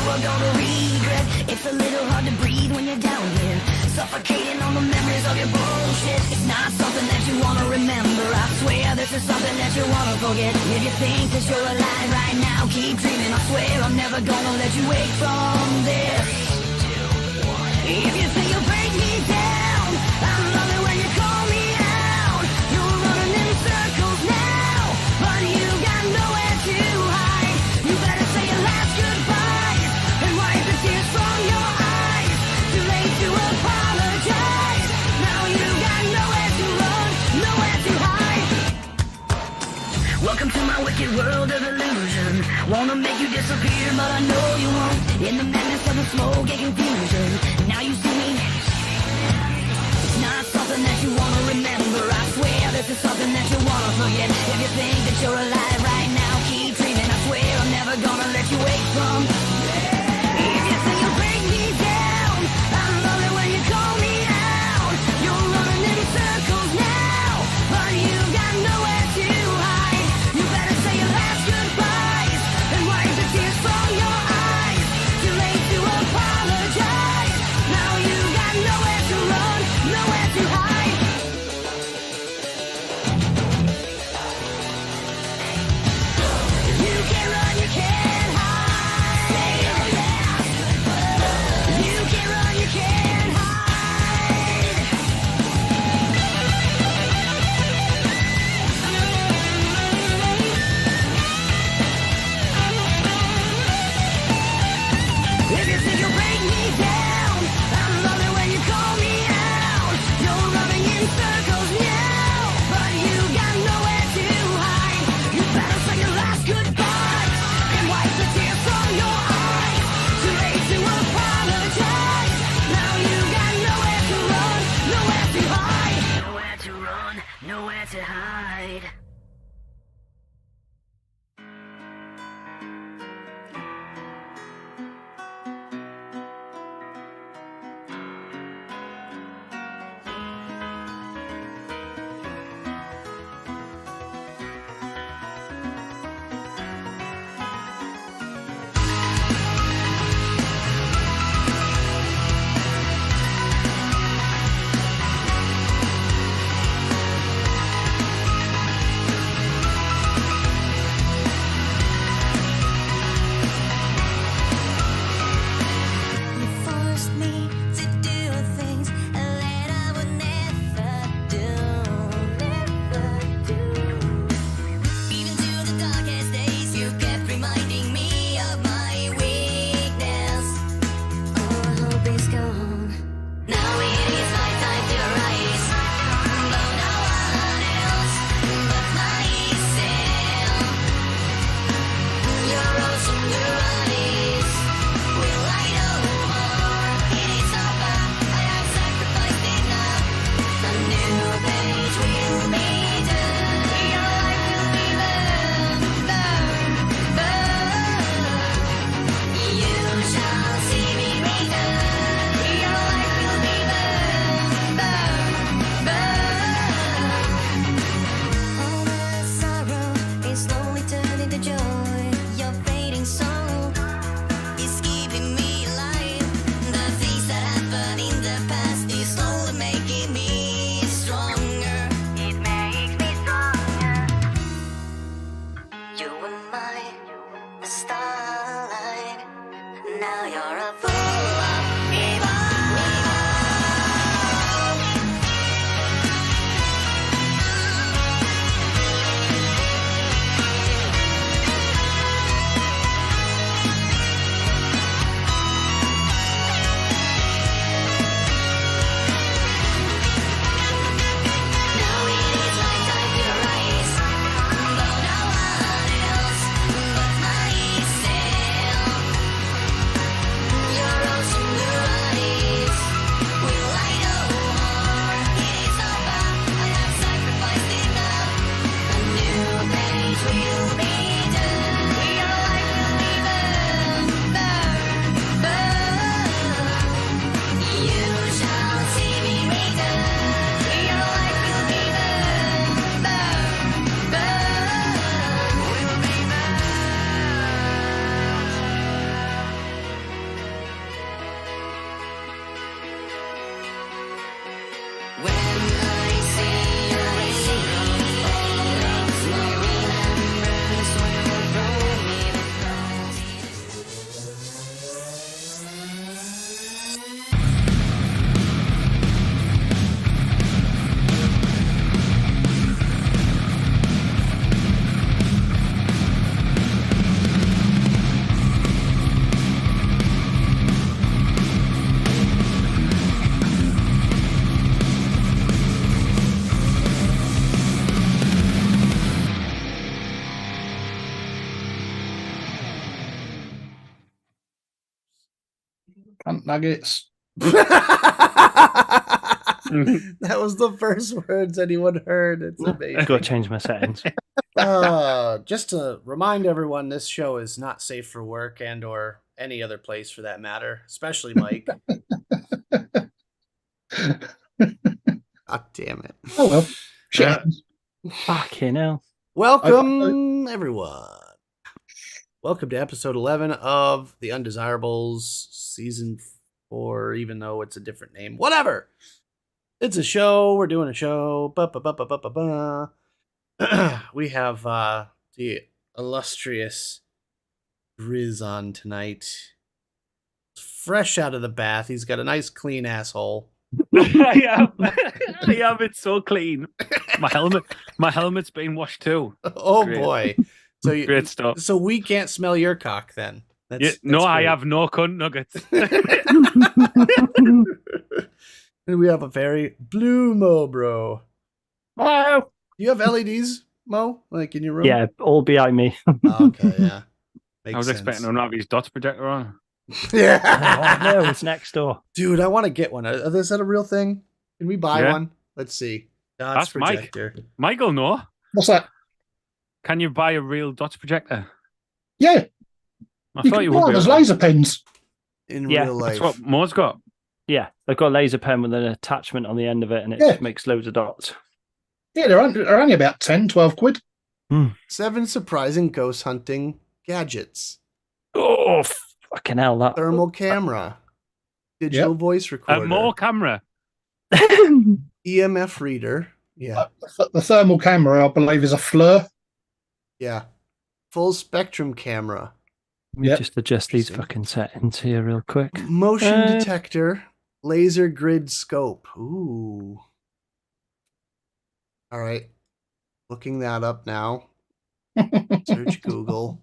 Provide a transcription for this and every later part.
never gonna regret. It's a little hard to breathe when you're down here, suffocating on the memories of your bullshit. It's not something that you wanna remember, I swear this is something that you wanna forget. If you think that you're alive right now, keep dreaming, I swear I'm never gonna let you wake from this. If you think you'll break me down, I love it when you call me out. You're running in circles now, but you got nowhere to hide. You better say your last goodbyes and wipe the tears from your eyes. Too late to apologize. Now you got nowhere to run, nowhere to hide. Welcome to my wicked world of illusion. Wanna make you disappear, but I know you won't. In the madness of the smoke and confusion, now you see me. It's not something that you wanna remember, I swear this is something that you wanna forget. If you think that you're alive right now, keep dreaming, I swear I'm never gonna let you wake from. If you think you'll break me down, I love it when you call me out. You're running in circles now, but you got nowhere to hide. You better say your last goodbyes and wipe the tears from your eyes. Too late to apologize. Now you got nowhere to run, nowhere to hide. You can't run, you can't hide. You can't run, you can't hide. If you think you'll break me down, I love it when you call me out. You're running in circles now, but you got nowhere to hide. You better say your last goodbye and wipe the tears from your eyes. Too late to apologize. Now you got nowhere to run, nowhere to hide. Nowhere to run, nowhere to hide. Hunt nuggets. That was the first words anyone heard. It's amazing. I've got to change my settings. Just to remind everyone, this show is not safe for work and or any other place for that matter, especially Mike. God damn it. Oh well. Shit happens. Fucking hell. Welcome, everyone. Welcome to episode 11 of The Undesirables Season 4, even though it's a different name. Whatever. It's a show. We're doing a show. We have the illustrious Grizz on tonight. Fresh out of the bath. He's got a nice clean asshole. I am. It's so clean. My helmet's been washed too. Oh, Great. boy. So Great stuff. So we can't smell your cock then. No, I have no cunt nuggets. And we have a very blue Mo, bro. Hello. You have LEDs, Mo, like in your room? Yeah, all behind me. Okay, yeah. I was expecting him to have his dots projector on. Yeah. Oh, no, it's next door. Dude, I want to get one. Is that a real thing? Can we buy one? Let's see. Dots That's projector. Michael, no. What's that? Can you buy a real dots projector? Yeah. I You thought can you buy would. those laser pens. In Yeah, real life. That's what Mo's got. Yeah, they've got a laser pen with an attachment on the end of it, and it Yeah. makes loads of dots. Yeah, they're only about 10, 12 quid. 7 surprising ghost hunting gadgets. Oh, fucking hell! That Thermal camera. Digital voice recorder. a more camera. EMF reader. Yeah. The thermal camera, I believe, is a FLIR. Yeah. Full spectrum camera. Let me Yep. just adjust these fucking settings here real quick. Motion detector. Laser grid scope. Ooh. All right. Looking that up now. Search Google.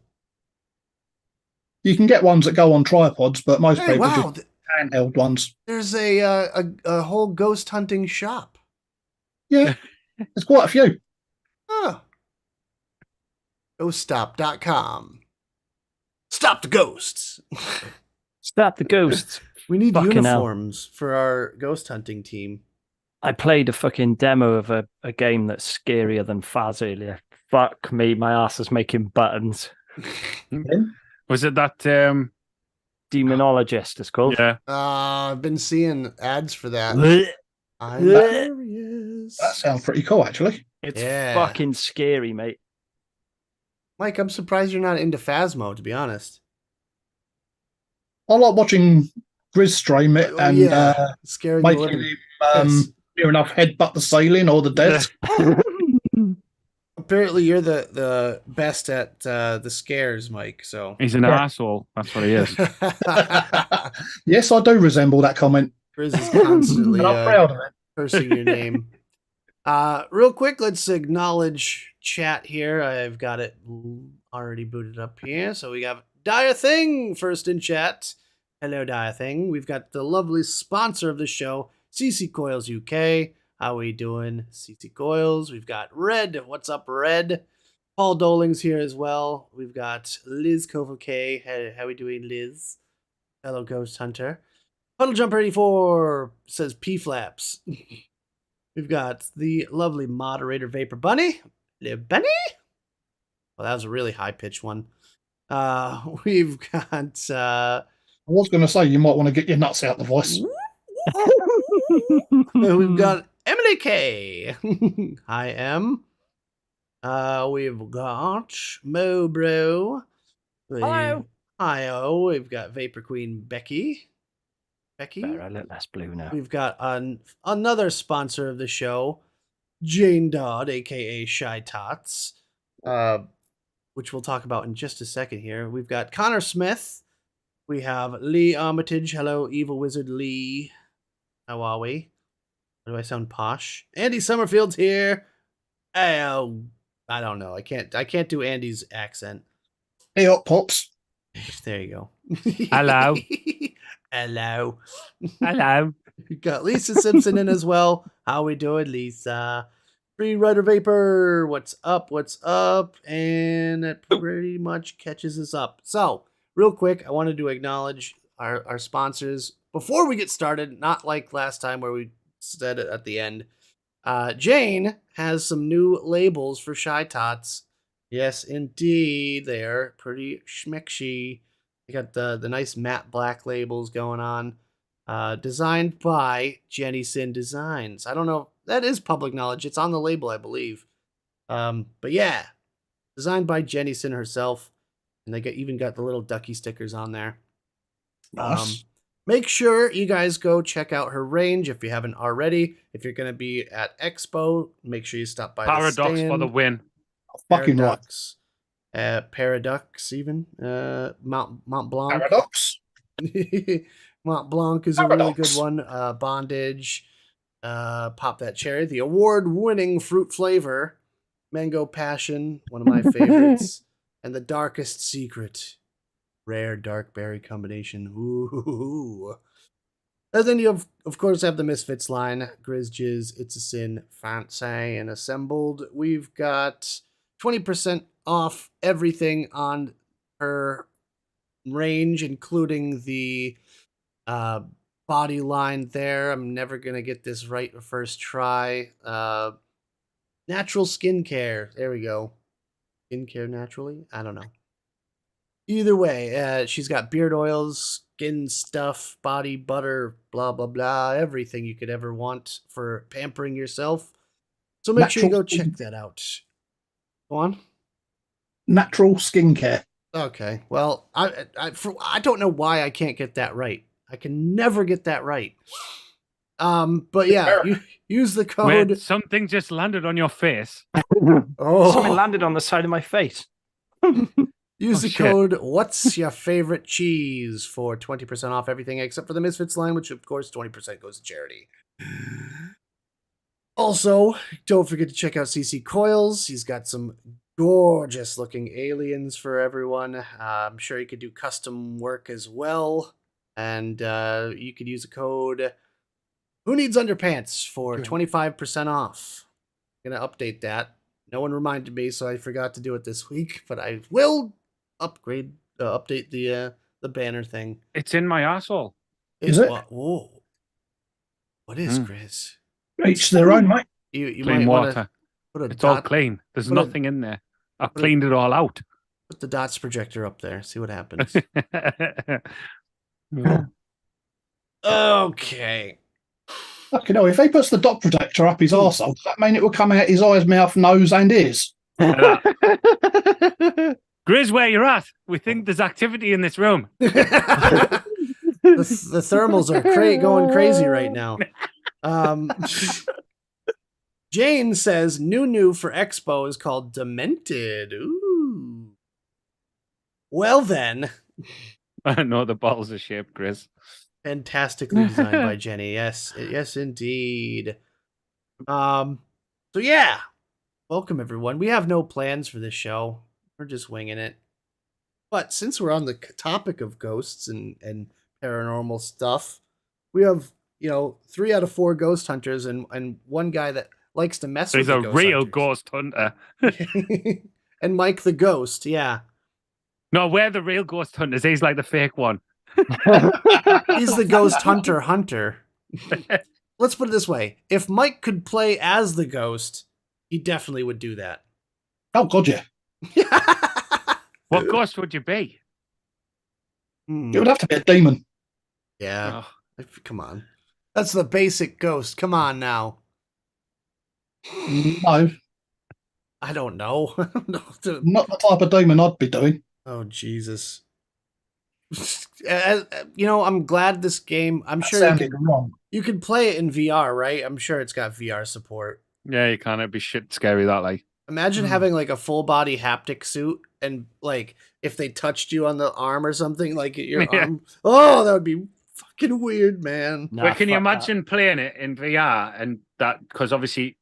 You can get ones that go on tripods, but most Hey, people wow. just handheld ones. There's a whole ghost hunting shop. Yeah, there's quite a few. Huh. Ghoststop.com. Stop the ghosts. Stop the ghosts. We need Fucking hell. uniforms for our ghost hunting team. I played a fucking demo of a game that's scarier than Faz earlier. Fuck me, my ass is making buttons. Was it that Demonologist it's called? Yeah. I've been seeing ads for that. I'm Blech. curious. That sounds pretty cool, actually. It's Yeah. fucking scary, mate. Mike, I'm surprised you're not into Phasmo, to be honest. I like watching Grizz stream it and scaring the making living. him Yes. near enough headbutt the ceiling or the desk. Apparently, you're the best at the scares, Mike. So He's an arsehole. That's what he is. Yes, I do resemble that comment. Grizz is constantly And I'm proud of it. cursing your name. Real quick, let's acknowledge chat here. I've got it already booted up here. So we got Dia Thing first in chat. Hello, Dia Thing. We've got the lovely sponsor of the show, CC Coils UK. How we doing, CC Coils? We've got Red. What's up, Red? Paul Doling's here as well. We've got Liz Kovalke. How we doing, Liz? Fellow Ghost Hunter. Puddle Jumper 84 says P-Flaps. We've got the lovely moderator Vapor Bunny. Hello, Bunny. Well, that was a really high-pitched one. We've got... I was going to say, you might want to get your nuts out the voice. We've got Emily K. Hi, Em. We've got Mo Bro. Hello. Hi-oh. We've got Vapor Queen Becky. Better, I look less blue now. We've got another sponsor of the show, Jane Dodd, a.k.a. Shy Tots, which we'll talk about in just a second here. We've got Connor Smith. We have Lee Armitage. Hello, Evil Wizard Lee. How are we? How do I sound posh? Andy Summerfield's here. Oh, I don't know. I can't do Andy's accent. Hey, up, Pops. There you go. Hello. Hello. Hello. We got Lisa Simpson in as well. How we doing, Lisa? Free Rider Vapor. What's up? What's up? And that pretty much catches us up. So, real quick, I wanted to acknowledge our sponsors. Before we get started, not like last time where we said it at the end, Jane has some new labels for Shy Tots. Yes, indeed. They're pretty schmickshy. They got the nice matte black labels going on. Designed by Jenny Sin Designs. I don't know. That is public knowledge. It's on the label, I believe. But yeah, designed by Jenny Sin herself. And they even got the little ducky stickers on there. Nice. Make sure you guys go check out her range if you haven't already. If you're going to be at Expo, make sure you stop by Paradox the stand. for the win. Fucking right. Paradox even. Mont Blanc. Paradox. Mont Blanc is Paradox. a really good one. Bondage. Pop That Cherry. The award-winning fruit flavor. Mango Passion, one of my favorites. And the Darkest Secret. Rare dark berry combination. Ooh. And then you, of course, have the Misfits line. Grizz Jizz, It's a Sin, Fancy, and Assembled. We've got 20% off everything on her range, including the body line there. I'm never going to get this right the first try. Natural skincare. There we go. Skincare naturally? I don't know. Either way, she's got beard oils, skin stuff, body butter, blah, blah, blah. Everything you could ever want for pampering yourself. So make sure you go check that out. Go on. Natural skincare. Okay. Well, I don't know why I can't get that right. I can never get that right. But yeah, you use the code. Wait, something just landed on your face. Oh, Something landed on the side of my face. use the shit. code What's Your Favorite Cheese for 20% off everything except for the Misfits line, which of course 20% goes to charity. Also, don't forget to check out CC Coils. He's got some gorgeous looking aliens for everyone. I'm sure he could do custom work as well. And you could use a code Who Needs Underpants for 25% off. I'm going to update that. No one reminded me, so I forgot to do it this week, but I will update the banner thing. It's in my asshole. Is it? Whoa. What is, Chris? Each their own, mate. You Clean might want water. to put a It's all dot, clean. There's put a- nothing in there. I've cleaned it all out. put the dots projector up there. See what happens. Okay. Fucking hell, if he puts the dot protector up his arsehole, does that mean it will come out his eyes, mouth, nose, and ears? Grizz, where you're at? We think there's activity in this room. the thermals are going crazy right now. Jane says new for Expo is called Demented. Ooh. Well then. I know the bottles are shaped, Grizz. Fantastically designed by Jenny. Yes, indeed. So yeah. Welcome everyone. We have no plans for this show. We're just winging it. But since we're on the topic of ghosts and paranormal stuff, we have, 3 out of 4 ghost hunters and one guy that likes to mess He's with a the real ghost ghost hunter. hunters. And Mike the ghost, yeah. No, we're the real ghost hunters. He's like the fake one. He's the ghost hunter. Let's put it this way. If Mike could play as the ghost, he definitely would do that. Oh, God, yeah. What ghost would you be? It would have to be a demon. Yeah. Oh. Come on. That's the basic ghost. Come on now. No, I don't know. not the type of demon I'd be doing. Oh, Jesus. I'm glad this game, I'm That sure sounded wrong. you can play it in VR, right? I'm sure it's got VR support. Yeah, you can't. It'd be shit scary that like. Imagine having like a full body haptic suit and like if they touched you on the arm or something, like your arm. Oh, that would be fucking weird, man. But can you imagine playing it in VR and that? Because obviously,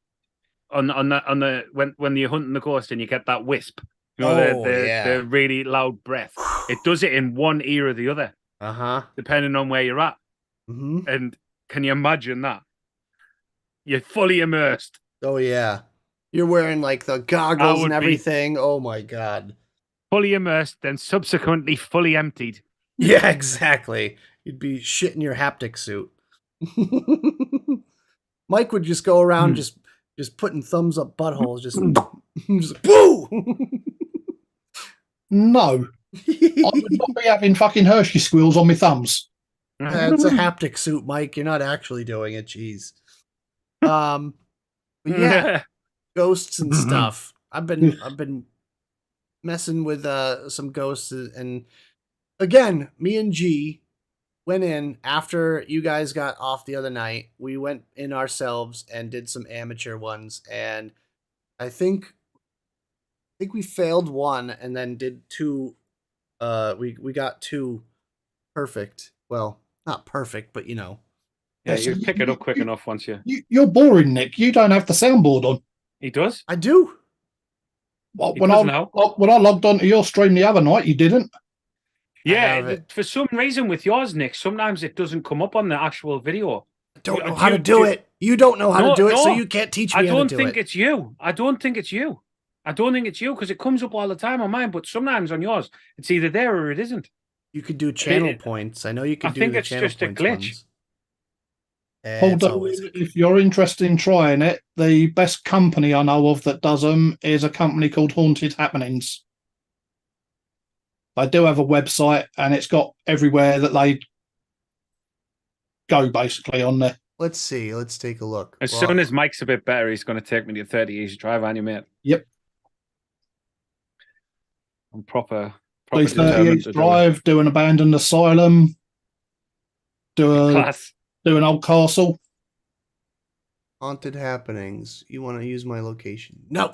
on the when you're hunting the ghost and you get that wisp, the really loud breath. It does it in one ear or the other, depending on where you're at. Mm-hmm. And can you imagine that? You're fully immersed. Oh yeah, you're wearing like the goggles and everything. Oh my god, fully immersed, then subsequently fully emptied. Yeah, exactly. You'd be shitting your haptic suit. Mike would just go around just putting thumbs up buttholes, just like, woo! No, I would not be having fucking Hershey squeals on my thumbs. It's a haptic suit, Mike. You're not actually doing it. Jeez. But yeah, ghosts and stuff. I've been messing with some ghosts, and again, me and G went in after you guys got off the other night. We went in ourselves and did some amateur ones, and I think we failed one and then did two. We got two perfect. Well, not perfect, but you know. Yeah, you pick it up quick enough once You're boring, Nick. You don't have the soundboard on. He does. I do. Well, when I logged onto your stream the other night, you didn't. Yeah, for some reason with yours, Nick, sometimes it doesn't come up on the actual video. I don't know how to do it. You don't know how to do it, so you can't teach me how to do it. I don't think it's you. I don't think it's you because it comes up all the time on mine, but sometimes on yours, it's either there or it isn't. You could do channel points. I know you could do the channel points. I think it's just a glitch. If you're interested in trying it, the best company I know of that does them is a company called Haunted Happenings. They do have a website, and it's got everywhere that they go basically on there. Let's see. Let's take a look. As soon as Mike's a bit better, he's going to take me to 30 Easy Drive, aren't you, mate? Yep. I'm proper 30 Easy Drive, do an abandoned asylum, do an old castle. Haunted Happenings. You want to use my location? No.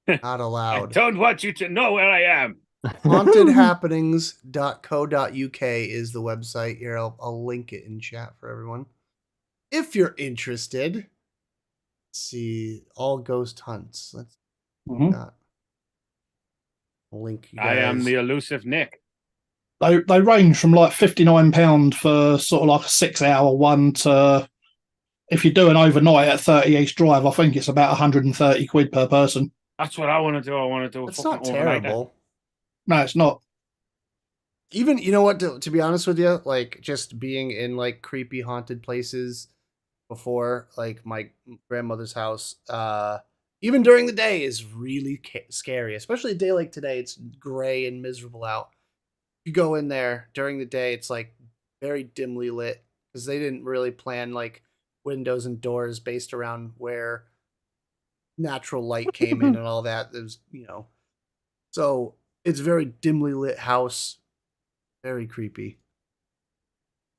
Not allowed. I don't want you to know where I am. Hauntedhappenings.co.uk is the website. Here, I'll link it in chat for everyone. If you're interested, let's see, all ghost hunts. Let's link you guys. I am the elusive Nick. They range from like £59 for sort of like a 6-hour one to, if you're doing overnight at 30 East Drive, I think it's about 130 quid per person. That's what I want to do. I want to do. It's not terrible. No, it's not. Even, you know what, to be honest with you, like just being in like creepy haunted places before, like my grandmother's house, even during the day is really scary, especially a day like today. It's gray and miserable out. You go in there during the day, it's like very dimly lit because they didn't really plan like windows and doors based around where natural light came in and all that. There's, you know, so it's a very dimly lit house, very creepy.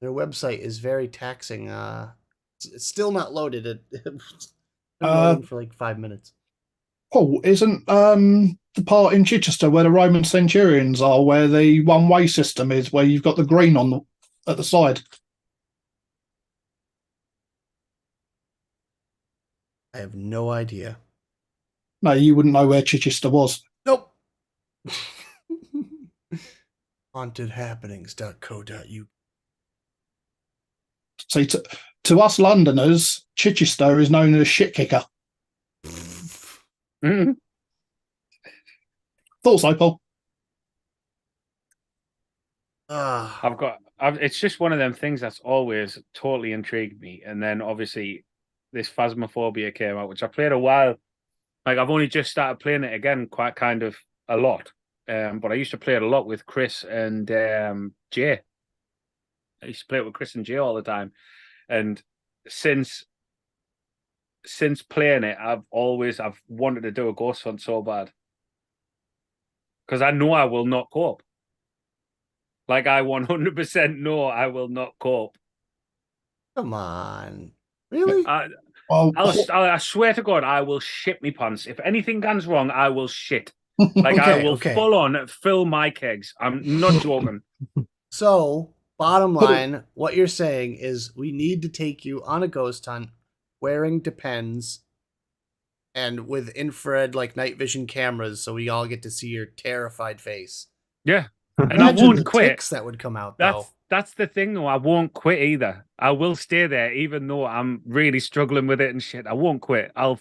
Their website is very taxing. It's still not loaded. It's been loading for like 5 minutes. Paul, isn't the part in Chichester where the Roman centurions are, where the one-way system is, where you've got the green on at the side? I have no idea. No, you wouldn't know where Chichester was. Nope. Hauntedhappenings.co.uk. See, to us Londoners, Chichester is known as shit kicker. Mm-hmm. Thought so, Paul. It's just one of them things that's always totally intrigued me. And then obviously this Phasmophobia came out, which I played a while. Like I've only just started playing it again, quite kind of a lot. But I used to play it a lot with Chris and Jay. I used to play it with Chris and Jay all the time. And since playing it, I've wanted to do a ghost hunt so bad. Because I know I will not cope. Like I 100% know I will not cope. Come on. Really? I swear to God, I will shit me pants. If anything goes wrong, I will shit. Like I will full on fill my kegs. I'm not joking. So, bottom line, what you're saying is we need to take you on a ghost hunt wearing Depends and with infrared like night vision cameras so we all get to see your terrified face. Yeah. And I won't quit. Ticks that would come out though. That's the thing though. I won't quit either. I will stay there even though I'm really struggling with it and shit. I won't quit. I'll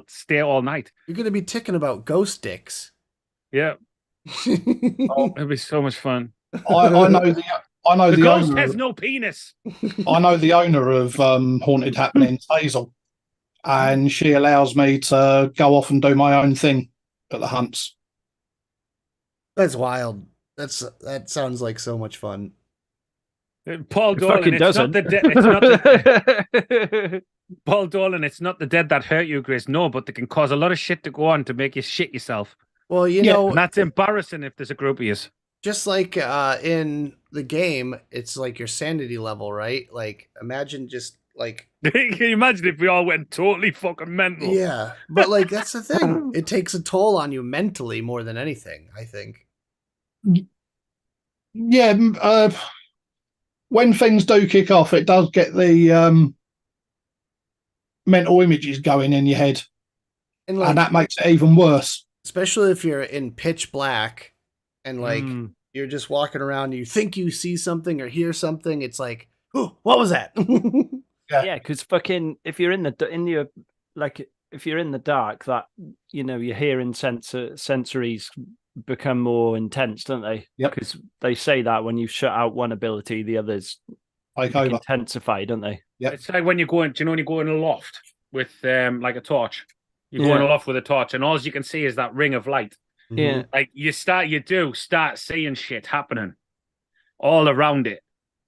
stay all night. You're going to be ticking about ghost dicks. Yeah. Oh, it'd be so much fun. I know The the ghost owner. has no penis. I know the owner of Haunted Happenings, Hazel, and she allows me to go off and do my own thing at the hunts. That's wild. That sounds like so much fun. Paul It Dolan, fucking it's doesn't. not the Paul Dolan, it's not the dead that hurt you, Grace. No, but they can cause a lot of shit to go on to make you shit yourself. Well, you Yeah, know, And that's embarrassing if there's a group of you. just like in the game, it's like your sanity level, right? Like, imagine just like, Can you imagine if we all went totally fucking mental? yeah, but like that's the thing. It takes a toll on you mentally more than anything, I think. Yeah. When things do kick off, it does get the mental images going in your head, And like, and that makes it even worse. especially if you're in pitch black and like you're just walking around, and you think you see something or hear something. It's like, oh, what was that? Yeah, because fucking if you're in the if you're in the dark, that your hearing sensories become more intense, don't they? Yep. Because they say that when you shut out one ability, the others Take over. intensify, don't they? Yep. It's like when you go in, do you know when you go in a loft with like a torch? You go in Yeah. a loft with a torch, and all you can see is that ring of light. Yeah. Like you start seeing shit happening all around it.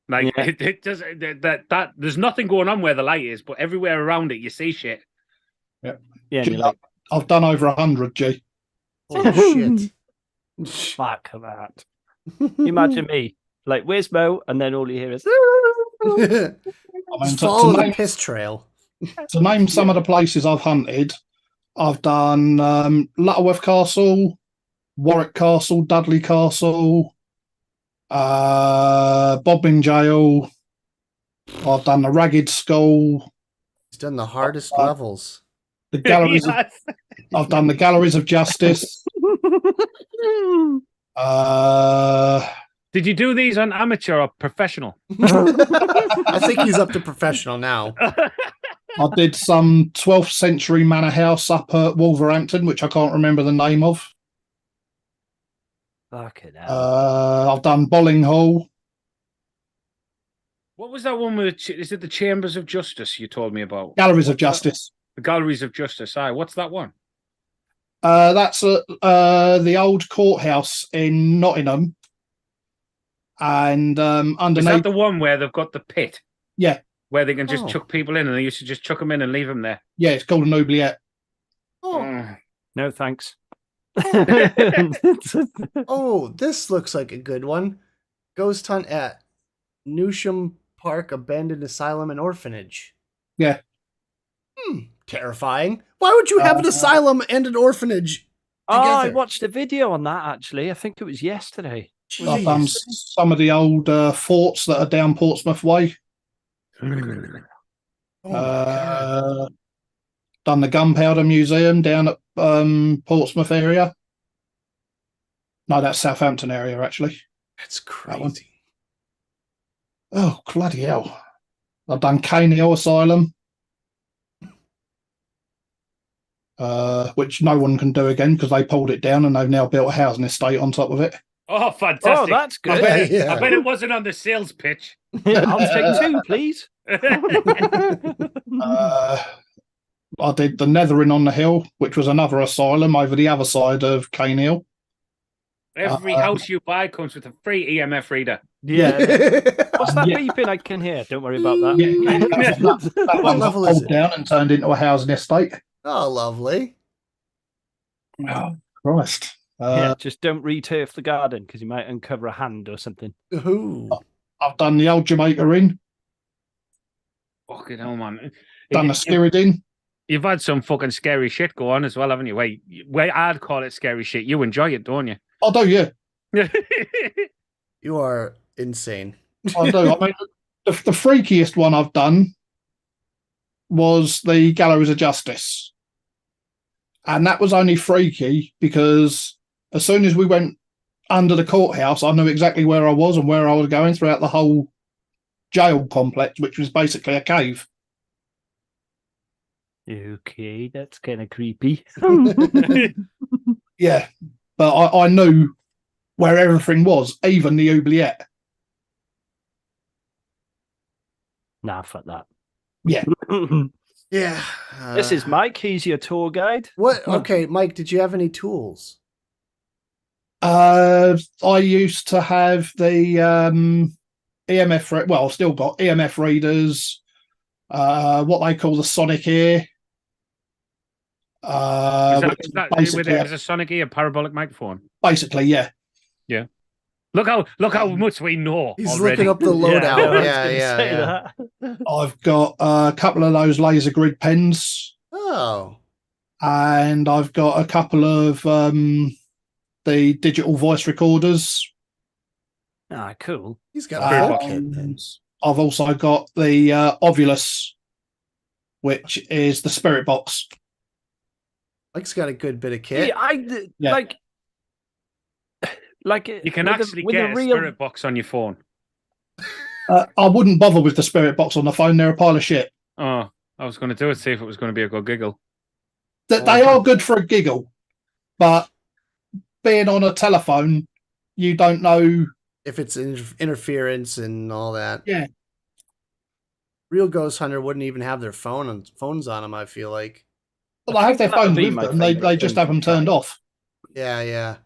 Like Yeah. it does that there's nothing going on where the light is, but everywhere around it you see shit. Yeah. And you're like, I've done over 100, G. Holy shit. fuck that. You imagine me, like, where's Mo? And then all you hear is. I mean, Just to follow the name- piss trail. To name some of the places I've hunted, I've done Lutterworth Castle, Warwick Castle, Dudley Castle, Bodmin Jail. I've done the Ragged Skull, He's done the hardest levels. the galleries. Yes. I've done the Galleries of Justice. Did you do these on amateur or professional? I think he's up to professional now. I did some 12th century manor house up at Wolverhampton, which I can't remember the name of. Fucking hell. I've done Bolling Hall. What was that one with? Is it the Chambers of Justice you told me about? Galleries of Justice. The Galleries of Justice. Aye, what's that one? That's the old courthouse in Nottingham. And Is underneath, that the one where they've got the pit? Yeah. Where they can just Oh. chuck people in, and they used to just chuck them in and leave them there. yeah, it's called an oubliette. Oh, No, thanks. oh, this looks like a good one. Ghost hunt at Newsham Park Abandoned Asylum and Orphanage. Yeah. Terrifying. Why would you have an asylum and an orphanage Oh, I together? watched a video on that actually. I think it was yesterday. I've done Jeez. some of the old forts that are down Portsmouth Way. Oh my God. Done the Gunpowder Museum down at Portsmouth area. No, that's Southampton area, actually. That's that one. crazy. Oh, bloody hell. I've done Cane Hill Asylum, which no one can do again because they pulled it down and they've now built a housing estate on top of it. Oh, Oh, fantastic! that's I good. bet, Yeah. I bet it wasn't on the sales pitch. I'll take two, please. I did the Nethering on the Hill, which was another asylum over the other side of Cane Hill. Every house you buy comes with a free EMF reader. Yeah. What's that Yeah. beeping I can hear? Don't worry about that. Yeah, that one got level is pulled it? down and turned into a housing estate. Oh, lovely. Oh, Christ. Yeah, just don't re-turf the garden because you might uncover a hand or something. Ooh. I've done the old Jamaica Inn, Fucking hell, man! done the Skirrid Inn. You've had some fucking scary shit go on as well, haven't you? Wait, I'd call it scary shit. You enjoy it, don't you? I do, yeah. You are insane. I do. I mean, the freakiest one I've done was the Galleries of Justice. And that was only freaky because as soon as we went under the courthouse, I knew exactly where I was and where I was going throughout the whole jail complex, which was basically a cave. Okay, that's kind of creepy. Yeah. But I knew where everything was, even the oubliette. Nah, fuck that. Yeah. Yeah. This is Mike. He's your tour guide. What? Okay, Mike, did you have any tools? I used to have the EMF, well, still got EMF readers, what they call the sonic ear. Is that with it as a sonic ear parabolic microphone? Basically, yeah. Yeah. Look how much we know. He's already. looking up the loadout. Yeah. I've got a couple of those laser grid pens. Oh. And I've got a couple of the digital voice recorders. Ah, cool. He's got a full kit, then. I've also got the Ovulus, which is the spirit box. Mike's got a good bit of kit. Yeah, like you can actually get a spirit box on your phone. I wouldn't bother with the spirit box on the phone. They're a pile of shit. Oh, I was going to do it, see if it was going to be a good giggle. They are good for a giggle, but being on a telephone, you don't know if it's interference and all that. Yeah. Real Ghost Hunter wouldn't even have their phones on them, I feel like. Well, they have their phones with them. They just have them turned off. Yeah.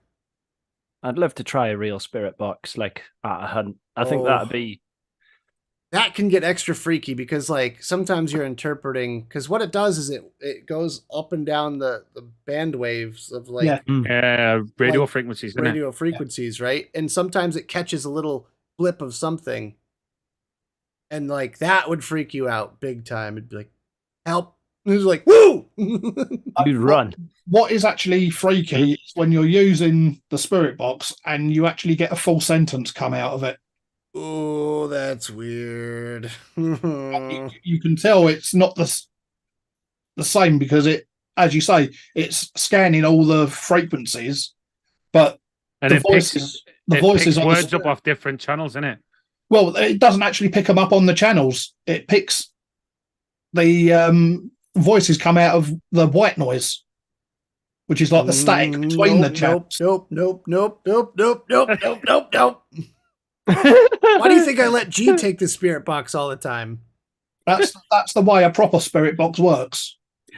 I'd love to try a real spirit box, like at a hunt. I think that'd be. That can get extra freaky because, like, sometimes you're interpreting, because what it does is it goes up and down the band waves of radio frequencies, right? And sometimes it catches a little blip of something, and like that would freak you out big time. It'd be like, help! And it was like, woo! You'd run. What is actually freaky is when you're using the spirit box and you actually get a full sentence come out of it. Oh, that's weird. You can tell it's not the same because it, as you say, it's scanning all the frequencies, but the voices picks words up off different channels, isn't it? Well, it doesn't actually pick them up on the channels. It picks the voices come out of the white noise, which is like the static between the channels. Nope. Why do you think I let G take the spirit box all the time? That's the way a proper spirit box works.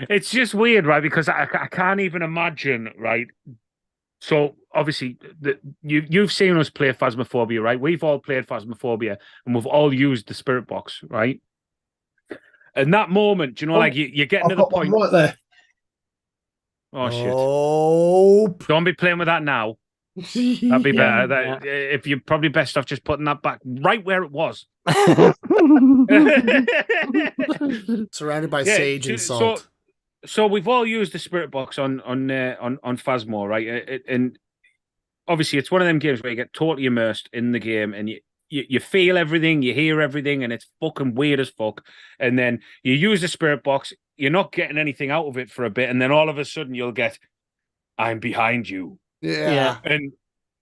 It's just weird, right? Because I can't even imagine, right? So obviously, you've seen us play Phasmophobia, right? We've all played Phasmophobia, and we've all used the spirit box, right? And that moment, you know, like you're getting to the point right there. Oh shit! Oh, don't be playing with that now. That'd be better. If you're probably best off just putting that back right where it was. Surrounded by sage and salt. So we've all used the spirit box on Phasmo, right? And obviously it's one of them games where you get totally immersed in the game and you feel everything, you hear everything, and it's fucking weird as fuck. And then you use the spirit box, you're not getting anything out of it for a bit, and then all of a sudden you'll get, I'm behind you. Yeah. And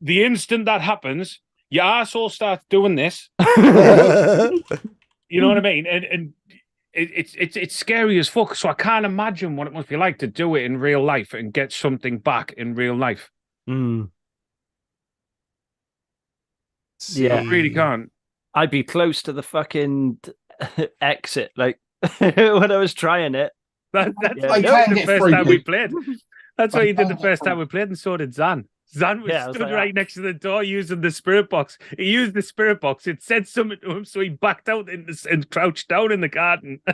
the instant that happens, your arsehole starts doing this. You know what I mean? And it's scary as fuck. So I can't imagine what it must be like to do it in real life and get something back in real life. Yeah, I really can't. I'd be close to the fucking exit, like when I was trying it. That's the first time we played. That's what you did the first time we played, and so did Zan. Zan was stood right next to the door using the spirit box. He used the spirit box. It said something to him, so he backed out and crouched down in the garden. I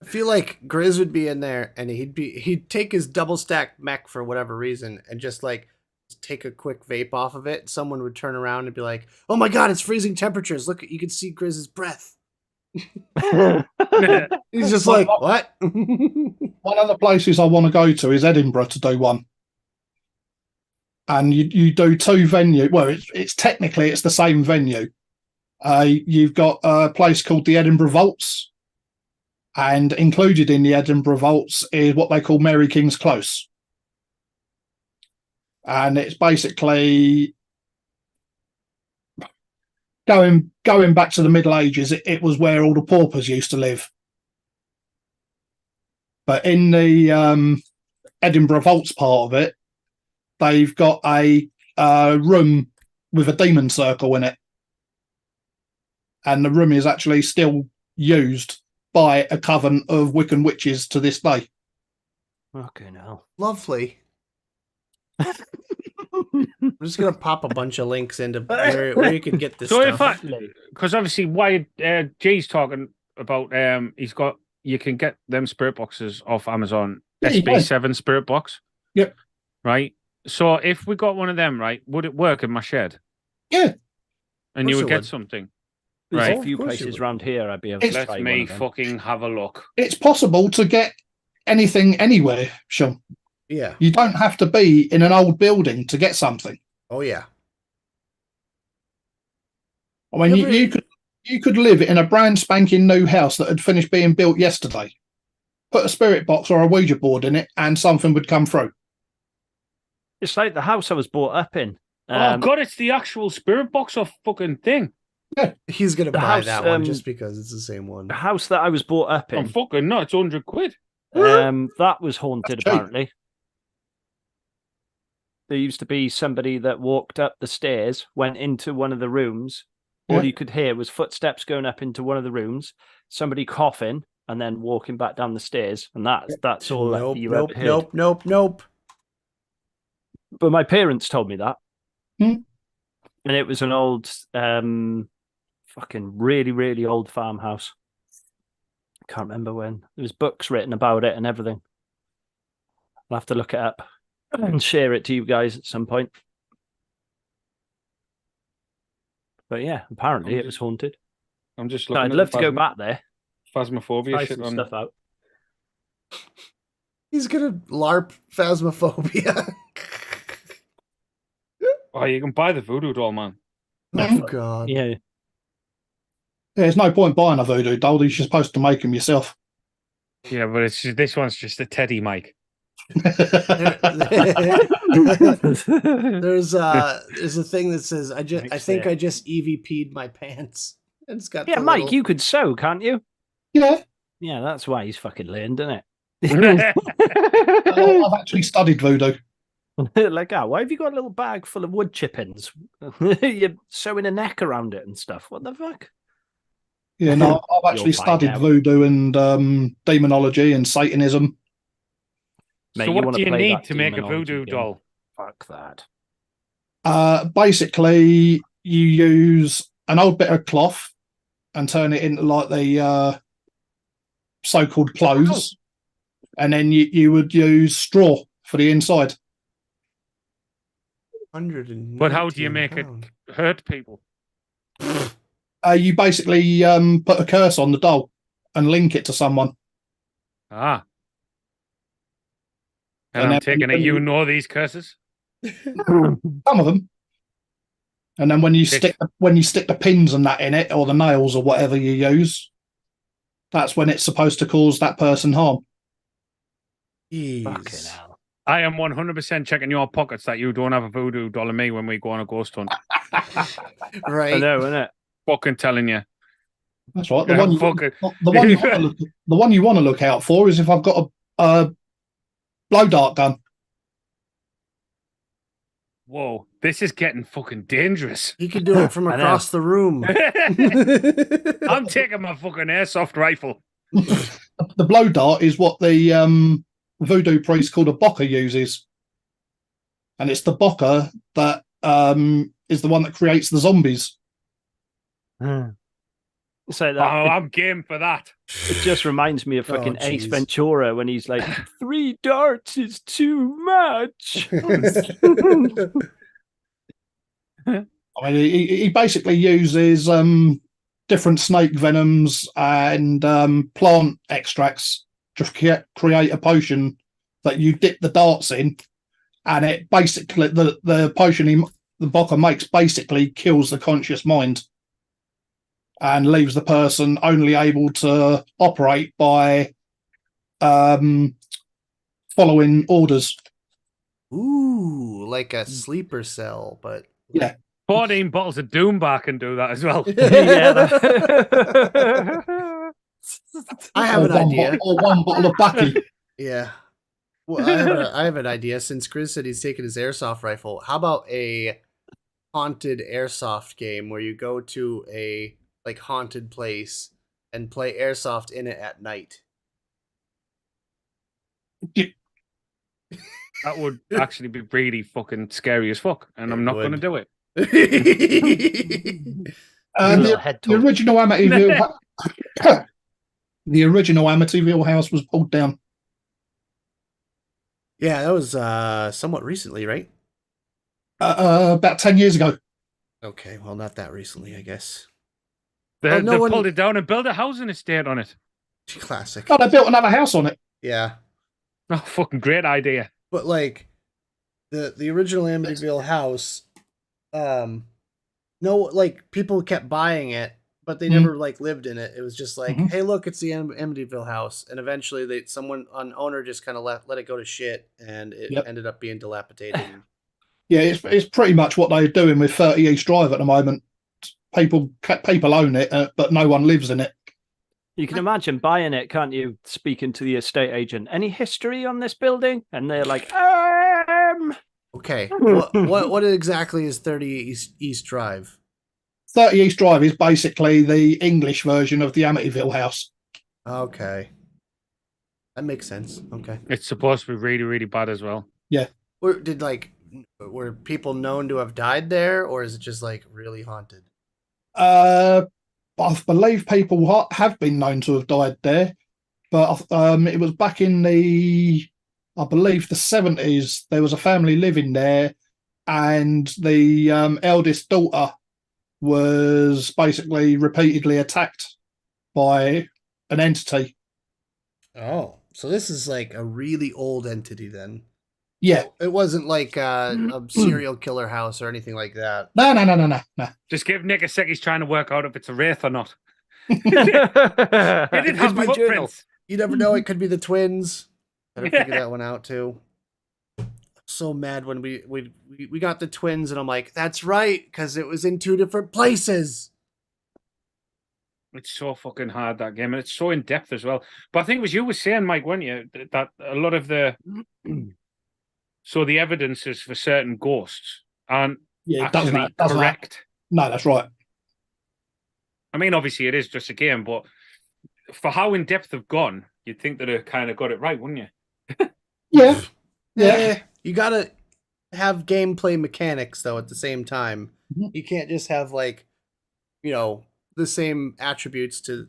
feel like Grizz would be in there, and he'd take his double stacked mech for whatever reason, and just like take a quick vape off of it. Someone would turn around and be like, "Oh my god, it's freezing temperatures! Look, you can see Grizz's breath." He's just like, what? One of the places I want to go to is Edinburgh to do one. And you do two venues. Well, it's technically it's the same venue. You've got a place called the Edinburgh Vaults, and included in the Edinburgh Vaults is what they call Mary King's Close. And it's basically going back to the Middle Ages. It was where all the paupers used to live. But in the Edinburgh Vaults part of it, they've got a room with a demon circle in it, and the room is actually still used by a coven of Wiccan witches to this day. Fucking hell. Lovely. I'm just gonna pop a bunch of links into where you can get this So stuff. because obviously why G's talking about you can get them spirit boxes off Amazon, SB7 spirit box. Yep. Right. So if we got one of them, right, would it work in my shed? Yeah. And you would get would. something. There's Right. a few Of course you places would. around here I'd be able to It's- try Let one me of them. fucking have a look. It's possible to get anything anywhere, Sean. Yeah. You don't have to be in an old building to get something. Oh yeah. I mean, Yeah, but- you could live in a brand spanking new house that had finished being built yesterday. Put a spirit box or a Ouija board in it, and something would come through. It's like the house I was brought up in. Oh god, it's the actual spirit box of fucking thing. He's gonna The buy house, that one just because it's the same one. The house that I was brought up I'm in, fucking nuts, £100. that was haunted, That's cheap. apparently. There used to be somebody that walked up the stairs, went into one of the rooms. All Yeah. you could hear was footsteps going up into one of the rooms, somebody coughing, and then walking back down the stairs. And that's all Nope, that you nope, ever heard. nope. But my parents told me that. Hmm. And it was an old, fucking really, really old farmhouse. I can't remember when. There was books written about it and everything. I'll have to look it up and share it to you guys at some point. But yeah, apparently it was haunted. I'm just So looking. I'd love to go back there, Phasmophobia try shit some on. stuff out. He's gonna LARP Phasmophobia. Oh, you can buy the voodoo doll, man. Oh god. Yeah. There's no point buying a voodoo doll. You're supposed to make them yourself. Yeah, but this one's just a teddy, Mike. There's a thing that says I think I just EVP'd my pants. And it's got Yeah, the Mike, little- you could sew, can't you? Yeah, Yeah, that's why he's fucking learned, isn't I've actually studied voodoo. it? Like, why have you got a little bag full of wood chippings? You're sewing a neck around it and stuff. What the fuck? Yeah, no, I've actually You'll find studied out. voodoo and demonology and Satanism. Mate, So you what wanna do you play need that to make a demonology voodoo game? doll? Fuck that. Basically, you use an old bit of cloth and turn it into like the so-called clothes, and then you would use straw for the inside. 119 But how do you make pound. it hurt people? You basically put a curse on the doll and link it to someone. Ah. And And I'm then taking it when you you- know these curses? Some of them. And then when you stick the pins and that in it, or the nails or whatever you use, that's when it's supposed to cause that person harm. Jeez. Fucking hell. I am 100% checking your pockets that you don't have a voodoo doll of me when we go on a ghost hunt. I Right. know, innit? Fucking telling you. That's right. The Yeah, one you fucking- want to look out for is if I've got a blow dart gun. Whoa, this is getting fucking dangerous. He could do it from I know. across the room. I'm taking my fucking airsoft rifle. The blow dart is what the voodoo priest called a bocker uses, and it's the bocker that is the one that creates the zombies. So Oh, that I'm game for that. it just reminds me of Oh, fucking Ace jeez. Ventura when he's like, 3 darts is too much. I mean, he basically uses different snake venoms and plant extracts to create a potion that you dip the darts in, and it basically the potion the bocker makes basically kills the conscious mind and leaves the person only able to operate by following orders. Ooh, like a sleeper cell, but Yeah. 14 bottles of Doombar can do that as well. Yeah. I have Or an one idea. or one bottle of Bucky. Yeah. Well, I have an idea. Since Chris said he's taking his airsoft rifle, how about a haunted airsoft game where you go to a like haunted place and play airsoft in it at night? That would actually be really fucking scary as fuck, and I'm not going to do it. The original Amityville, the original Amityville house was pulled down. Yeah, that was somewhat recently, right? About 10 years ago. Okay, well, not that recently, I guess. They pulled it down and built a housing estate on it. Classic. Oh, they built another house on it. Yeah. Oh, fucking great idea. But like the original Amityville house, no, like people kept buying it, but they never like lived in it. It was just like, hey, look, it's the Amityville house, and eventually an owner just kind of let it go to shit, and it ended up being dilapidated. Yeah, it's pretty much what they're doing with 30 East Drive at the moment. People own it, but no one lives in it. You can imagine buying it, can't you? Speaking to the estate agent, any history on this building? And they're like, Okay, what exactly is 30 East Drive? 30 East Drive is basically the English version of the Amityville house. Okay, that makes sense. Okay, it's supposed to be really, really bad as well. Yeah. Were people known to have died there, or is it just like really haunted? I believe people have been known to have died there, but it was back in I believe the 70s. There was a family living there, and the eldest daughter was basically repeatedly attacked by an entity. Oh, so this is like a really old entity then. Yeah. It wasn't like a serial killer house or anything like that. No. Just give Nick a sec. He's trying to work out if it's a wraith or not. It didn't have my footprints. You never know. It could be the twins. Gotta figure that one out too. So mad when we got the twins, and I'm like, that's right, because it was in 2 different places. It's so fucking hard, that game, and it's so in depth as well. But I think it was you were saying, Mike, weren't you, that a lot of the so the evidences for certain ghosts aren't actually correct. No, that's right. I mean, obviously it is just a game, but for how in depth they've gone, you'd think that it kind of got it right, wouldn't you? Yeah. You gotta have gameplay mechanics though at the same time. Mm-hmm. You can't just have like, the same attributes to,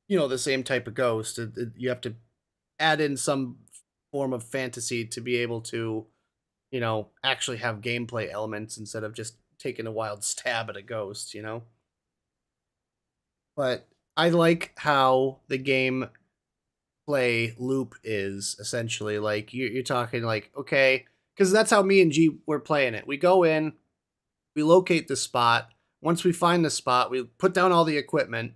the same type of ghost. You have to add in some form of fantasy to be able to, actually have gameplay elements instead of just taking a wild stab at a ghost, But I like how the game play loop is essentially like you're talking like, okay, because that's how me and G were playing it. We go in, we locate the spot. Once we find the spot, we put down all the equipment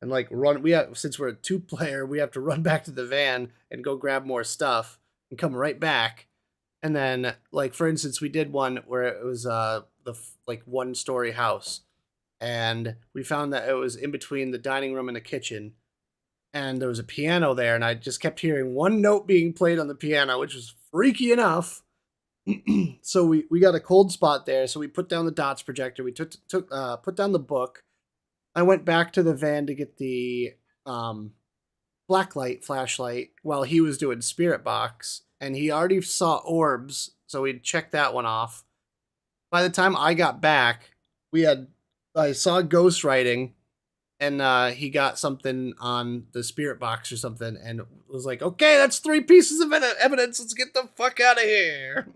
and like run. Since we're a 2-player, we have to run back to the van and go grab more stuff and come right back. And then, like for instance, we did one where it was the 1-story house, and we found that it was in between the dining room and the kitchen, and there was a piano there, and I just kept hearing one note being played on the piano, which was freaky enough. So we got a cold spot there, so we put down the dots projector, we put down the book. I went back to the van to get the blacklight flashlight while he was doing spirit box, and he already saw orbs, so we'd check that one off. By the time I got back, I saw ghost writing, and he got something on the spirit box or something, and was like, okay, that's 3 pieces of evidence. Let's get the fuck out of here.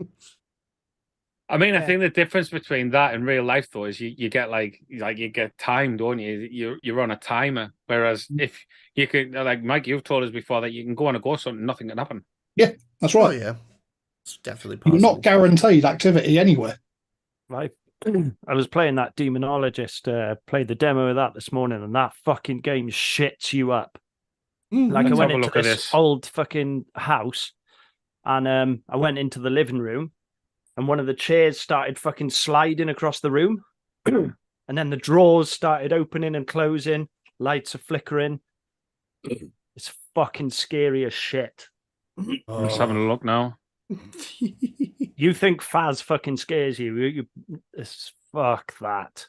I mean, I think the difference between that and real life, though, is you get like you get time, don't you? You're on a timer. Whereas if you can, like Mike, you've told us before that you can go on a ghost hunt and nothing can happen. Yeah, that's right. Oh yeah, it's definitely possible. You're not guaranteed activity anywhere. Right. I was playing that Demonologist, played the demo of that this morning, and that fucking game shits you up. Like I went into this old fucking house, and I went into the living room, and one of the chairs started fucking sliding across the room, and then the drawers started opening and closing, lights are flickering. It's fucking scary as shit. I'm just having a look now. You think Faz fucking scares you? Fuck that.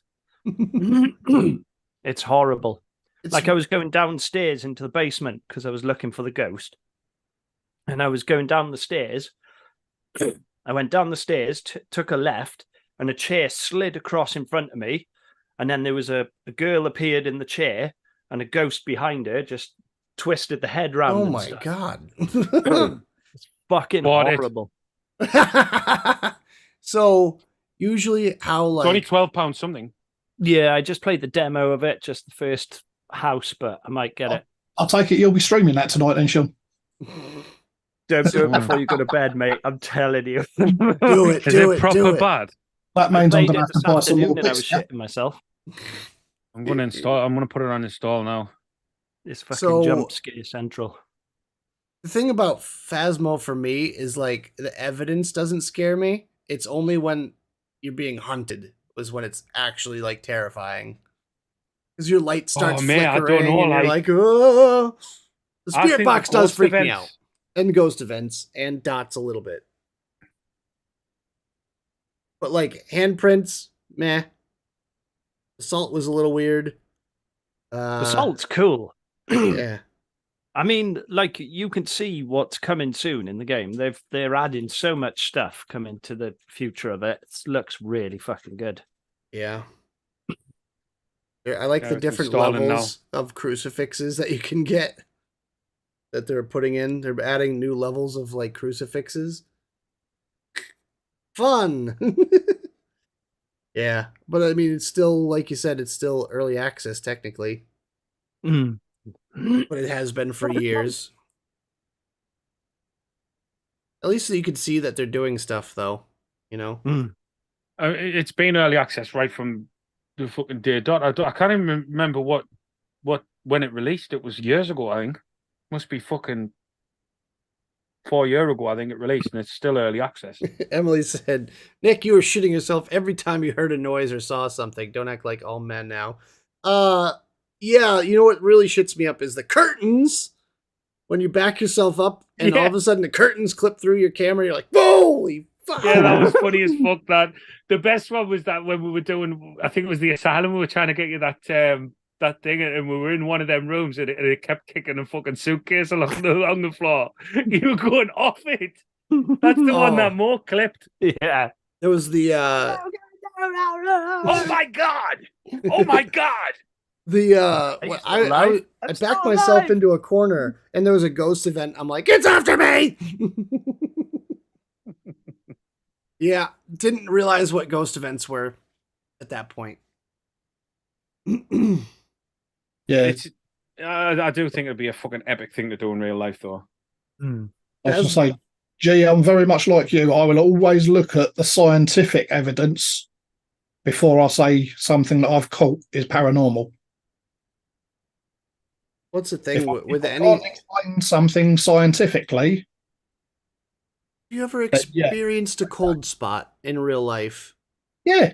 It's horrible. Like I was going downstairs into the basement because I was looking for the ghost. And I was going down the stairs. I went down the stairs, took a left, and a chair slid across in front of me. And then there was a girl appeared in the chair, and a ghost behind her just twisted the head round. Oh and my stuff. God. It's fucking horrible. So usually how like It's only £12 something. Yeah, I just played the demo of it, just the first house, but I might get it. I'll take it you'll be streaming that tonight then, Sean. Don't do it before you go to bed, mate. I'm telling you. do it, Is do it it, proper do it. bad? That I means I'm played going to it have to this buy some more afternoon and I was bits. Yeah? shitting myself. I'm going to install. I'm going to put it on install now. It's fucking So- jump scare central. The thing about Phasmo for me is like the evidence doesn't scare me. It's only when you're being hunted is when it's actually like terrifying. Because your light starts man, I don't flickering know, and you're like- like, oh. The I spirit think box the does ghost freak me events- out. And ghost events and dots a little bit. But like handprints, meh. Assault was a little weird. Assault's cool. Yeah. I mean, like you can see what's coming soon in the game. They're adding so much stuff coming to the future of it. It looks really fucking good. Yeah. I like Yeah, the it's different installing levels of crucifixes that you can get that they're putting in. They're adding new levels of like crucifixes. Fun. Yeah. But I mean, it's still, like you said, it's still early access technically, Mm. but it has been for years. At least you can see that they're doing stuff though, you know? Mm. It's been early access right from the fucking day dot. I can't even remember what when it released. It was years ago, I think. Must be fucking 4 years ago, I think it released, and it's still early access. Emily said, Nick, you were shitting yourself every time you heard a noise or saw something. Don't act like all men now. Yeah, you know what really shits me up is the curtains. When you back yourself up and all of a sudden the curtains clip through your camera, you're like, holy fuck. Yeah, that was funny as fuck. That the best one was that when we were doing, I think it was the asylum, we were trying to get you that thing, and we were in one of them rooms, and it kept kicking a fucking suitcase along the floor. You were going off it. That's the one that Mo clipped. Yeah. There was the Oh my god! Oh my god! I backed myself into a corner and there was a ghost event. I'm like, it's after me. Yeah, didn't realize what ghost events were at that point. Yeah, It's. I do think it'd be a fucking epic thing to do in real life, though. Mm. I was going to say, gee, I'm very much like you. I will always look at the scientific evidence before I say something that I've caught is paranormal. What's the If thing I, with if I any? can't explain something scientifically, You ever yeah. experienced a cold spot in real life? yeah,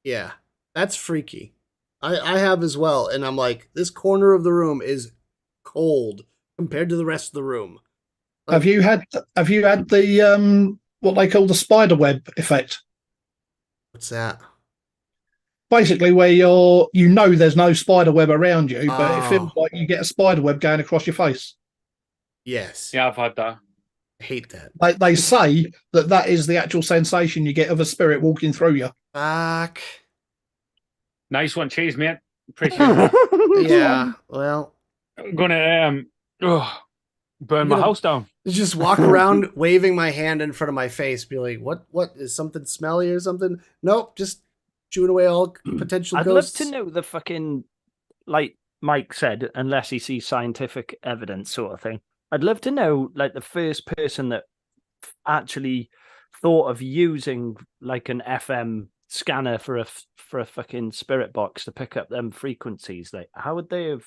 Yeah, that's freaky. I have as well, and I'm like, this corner of the room is cold compared to the rest of the room. have you had the what they call the spider web effect? What's that? Basically, where there's no spider web around you, but it Oh. feels like you get a spider web going across your face. Yes. Yeah, I've had that. I hate that. They say that is the actual sensation you get of a spirit walking through you. Fuck. Nice one, cheese, mate. Appreciate that. Yeah. Well, I'm gonna burn my gonna- house down. just walk around waving my hand in front of my face, be like, what is something smelly or something? Nope, just chewing away all potential I'd ghosts. love to know the fucking, like Mike said, unless he sees scientific evidence sort of thing. I'd love to know, like, the first person that actually thought of using, like, an FM scanner for a fucking spirit box to pick up them frequencies. Like, how would they have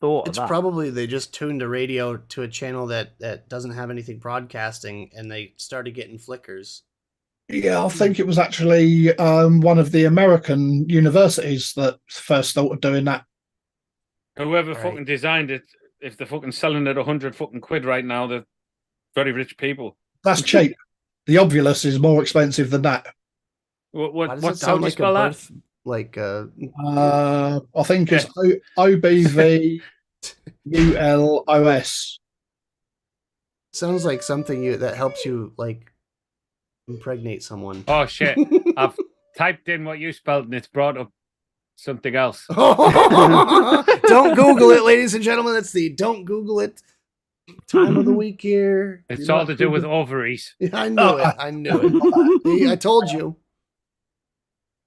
thought It's of that? probably they just tuned a radio to a channel that doesn't have anything broadcasting, and they started getting flickers. Yeah, I think it was actually one of the American universities that first thought of doing that. Whoever Right. fucking designed it, if they're fucking selling it 100 fucking quid right now, Very rich people. That's cheap. The Ovulus is more expensive than that. Why does it How do sound you like a spell that? birth? Like I think it's OBVULOS. sounds like something that helps you like impregnate someone. Oh shit! I've typed in what you spelled and it's brought up something else. Don't Google it, ladies and gentlemen. That's the don't Google it time of the week here. It's Do all not to do with Google- ovaries. I knew it. I knew it. See, I told you.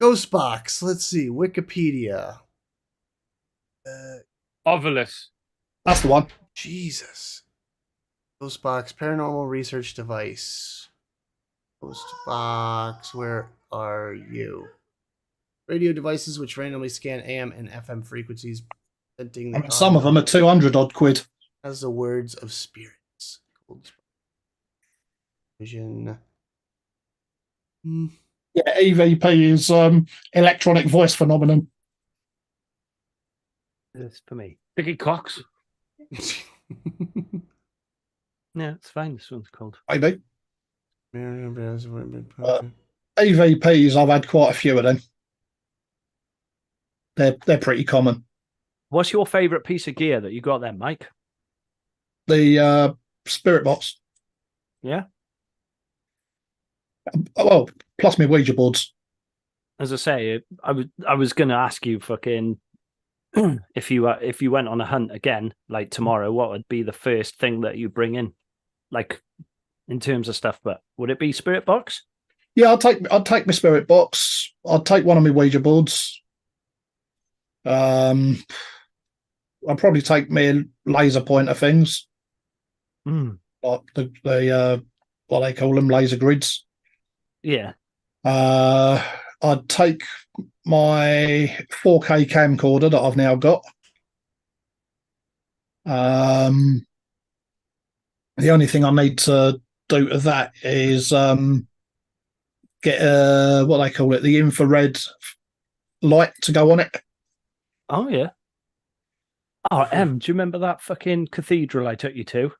Ghostbox. Let's see. Wikipedia. Ovulus. That's the one. Jesus. Ghostbox paranormal research device. Ghostbox, where are you? Radio devices which randomly scan AM and FM frequencies, presenting the Some of them are 200 odd quid. as the words of spirits. Vision. Yeah, EVP is electronic voice phenomenon. It's for me. Dickie Cox. Yeah, it's fine. This one's called. Maybe. EVPs, I've had quite a few of them. They're pretty common. What's your favourite piece of gear that you got there, Mike? The spirit box. Yeah. Well, plus my Ouija boards. As I say, I was going to ask you, fucking, if you went on a hunt again, like tomorrow, what would be the first thing that you bring in, like in terms of stuff? But would it be spirit box? Yeah, I'd take my spirit box. I'd take one of my Ouija boards. I'd probably take my laser pointer things, like the what they call them, laser grids. Yeah. I'd take my 4K camcorder that I've now got. The only thing I need to do to that is get what they call it, the infrared light to go on it. Oh yeah. Oh, do you remember that fucking cathedral I took you to?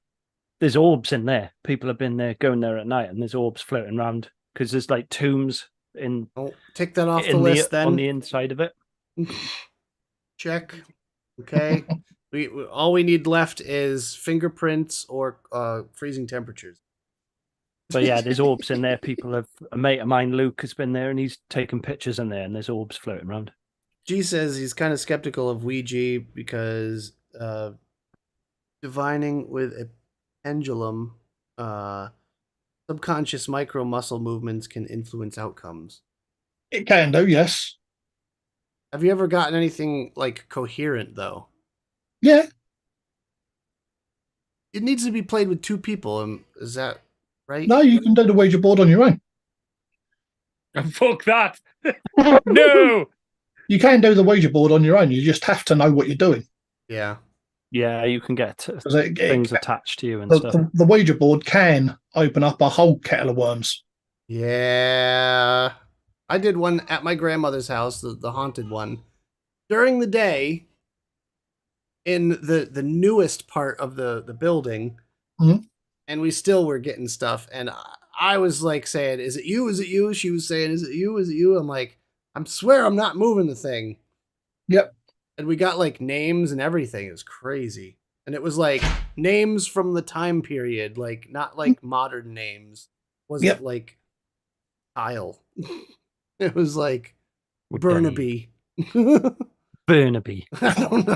There's orbs in there. People have been there, going there at night, and there's orbs floating around because there's like tombs in. Oh, take that off the list then. On the inside of it. Check. Okay. we all we need left is fingerprints or freezing temperatures. But yeah, there's orbs in there. People have. A mate of mine, Luke, has been there, and he's taken pictures in there, and there's orbs floating around. G says he's kind of skeptical of Ouija because divining with a pendulum, subconscious micro muscle movements can influence outcomes. It can do, yes. Have you ever gotten anything like coherent though? Yeah. It needs to be played with two people. Is that right? No, you can do the Ouija board on your own. Fuck that. No. You can do the Ouija board on your own. You just have to know what you're doing. Yeah. Yeah, you can get things attached to you and stuff. The Ouija board can open up a whole kettle of worms. Yeah. I did one at my grandmother's house, the haunted one, during the day in the newest part of the building. Mm-hmm. And we still were getting stuff. And I was like saying, is it you? Is it you? She was saying, is it you? Is it you? I'm like, I swear I'm not moving the thing. Yep. And we got like names and everything. It was crazy. And it was like names from the time period, like not like modern names. Wasn't like Kyle. It was like Burnaby. Burnaby. I don't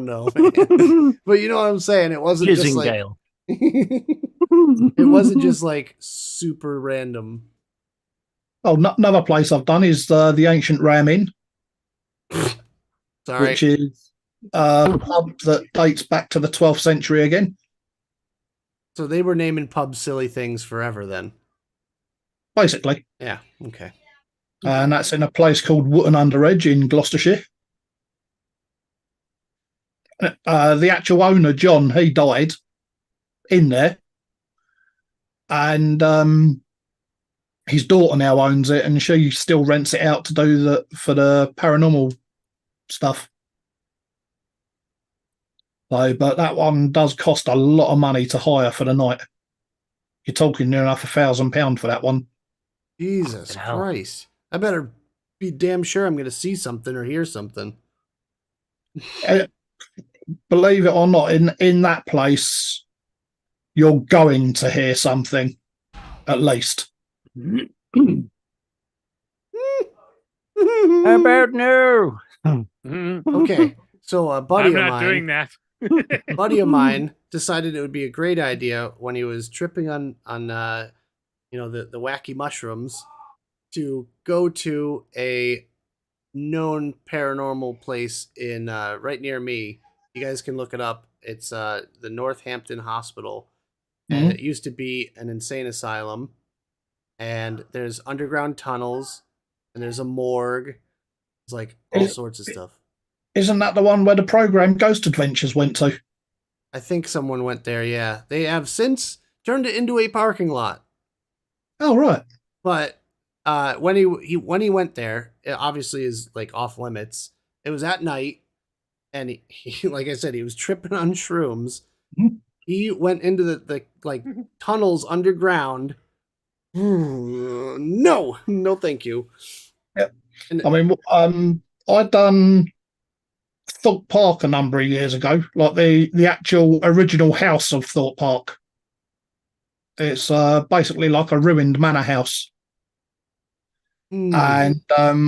know, man. But you know what I'm saying? It wasn't just like it wasn't just like super random. Oh, another place I've done is the Ancient Ram Inn, which is a pub that dates back to the 12th century again. So they were naming pubs silly things forever then. Basically. Yeah, okay. And that's in a place called Wootton Under Edge in Gloucestershire. The actual owner, John, he died in there. And his daughter now owns it, and she still rents it out to do for the paranormal stuff. So, but that one does cost a lot of money to hire for the night. you're talking near enough £1,000 for that one. Jesus Fucking hell. Christ. I better be damn sure I'm going to see something or hear something. Believe it or not, in that place, you're going to hear something, at least. How about no? Okay, so a buddy I'm of not mine, doing that. buddy of mine decided it would be a great idea when he was tripping on the wacky mushrooms to go to a known paranormal place in right near me. You guys can look it up. It's the Northampton Hospital, and Mhm. it used to be an insane asylum. And there's underground tunnels, and there's a morgue. It's like all Is- sorts of stuff. Isn't that the one where the program Ghost Adventures went to? I think someone went there. Yeah, they have since turned it into a parking lot. Oh, right. But when he went there, it obviously is like off limits. It was at night, and he like I said, he was tripping on shrooms. Mhm. He went into the like tunnels underground. No, no, thank you. Yep. And I mean, I'd done Thorpe Park a number of years ago, like the actual original house of Thorpe Park. It's basically like a ruined manor house. And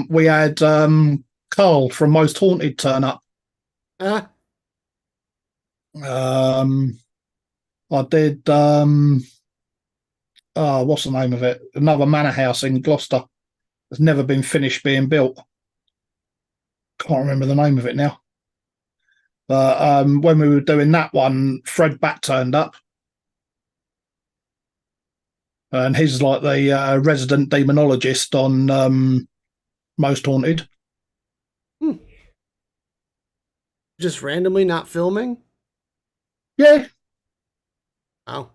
we had Carl from Most Haunted turn up. uh, I did what's the name of it? Another manor house in Gloucester. It's never been finished being built. Can't remember the name of it now. But when we were doing that one, Fred Bat turned up. And he's like the resident demonologist on Most Haunted. just randomly not filming. Yeah, Oh,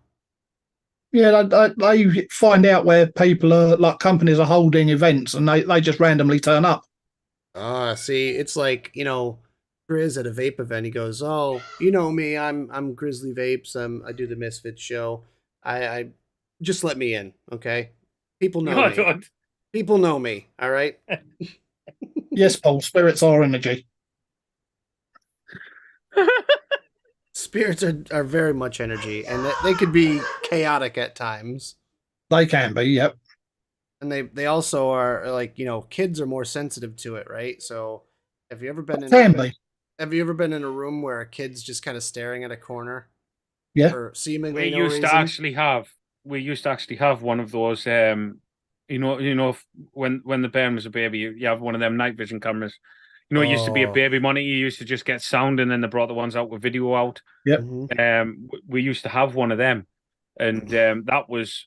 yeah. They find out where people are, like companies are holding events, and they just randomly turn up. see, it's like Grizz at a vape event. He goes, "Oh, you know me. I'm Grizzly Vapes. I do the Misfits show. I just let me in, okay? People know No, me. don't. People know me. All right." Yes, Paul. Spirits are energy. Spirits are very much energy, and they could be chaotic at times. They can be. Yep. And they also are like kids are more sensitive to it, right? So have you ever been in Can be. have you ever been in a room where a kid's just kind of staring at a corner Yeah. for seemingly We no used reason? to actually have one of those. When the bairn was a baby, you have one of them night vision cameras. It used to be a Oh. baby monitor. You used to just get sound, and then they brought the ones out with video out. Yep. Mhm. We used to have one of them, and that was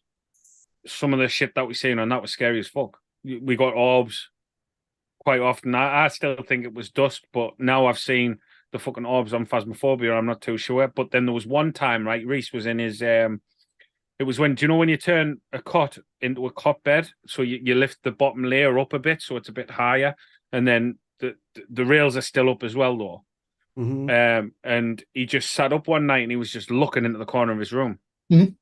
some of the shit that we seen on that was scary as fuck. We got orbs quite often. I still think it was dust, but now I've seen the fucking orbs on Phasmophobia. I'm not too sure. But then there was one time, right? Reese was in his. It was when, do you know when you turn a cot into a cot bed? So you lift the bottom layer up a bit so it's a bit higher, and then the rails are still up as well, though. Mhm. And he just sat up one night and he was just looking into the corner of his room. Mhm.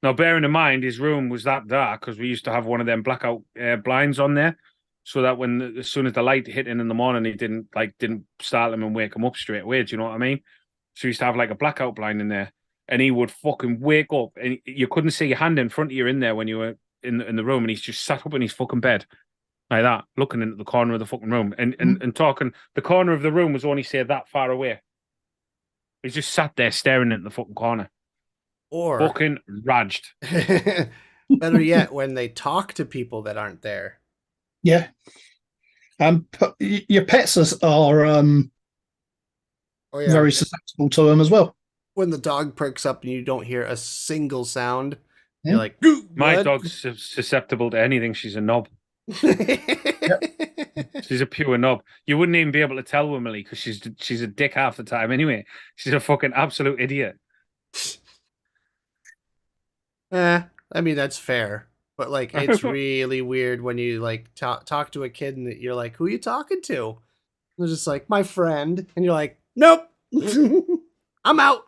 Now, bearing in mind, his room was that dark because we used to have one of them blackout blinds on there, so that as soon as the light hit in the morning, he didn't startle him and wake him up straight away. Do you know what I mean? So he used to have like a blackout blind in there, and he would fucking wake up, and you couldn't see your hand in front of you in there when you were in the room, and he's just sat up in his fucking bed like that, looking into the corner of the fucking room, and talking. The corner of the room was only say that far away. He just sat there staring into the fucking corner. Or Fucking raged. better yet, when they talk to people that aren't there. Yeah. Your pets are Oh yeah. very susceptible to them as well. When the dog perks up and you don't hear a single sound, Yeah. you're like, My "What?" dog's susceptible to anything. She's a knob. She's a pure knob. You wouldn't even be able to tell with Millie because she's a dick half the time anyway. She's a fucking absolute idiot. I mean that's fair, but like it's really weird when you like talk to a kid and you're like, "Who are you talking to?" And they're just like, "My friend," and you're like, "Nope, I'm out."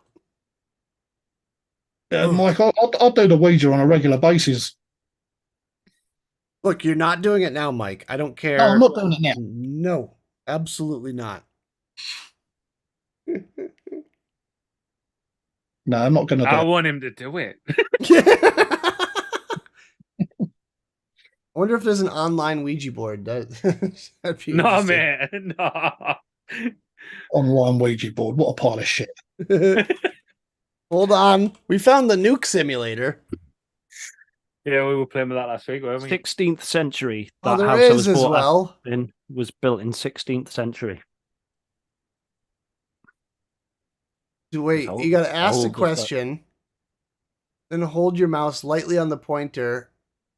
Mike, I'll do the Ouija on a regular basis. Look, you're not doing it now, Mike. I don't care. No, I'm not doing it now. No, absolutely not. No, I'm not going to do I it. want him to do it. I wonder if there's an online Ouija board. That'd be No, interesting. man. No. Online Ouija board. What a pile of shit. Hold on. We found the nuke simulator. Yeah, we were playing with that last week, weren't we? 16th century. Oh, That there house I was is as brought up well. in was built in 16th century. Wait, How- you got to how ask the old is that? question, then hold your mouse lightly on the pointer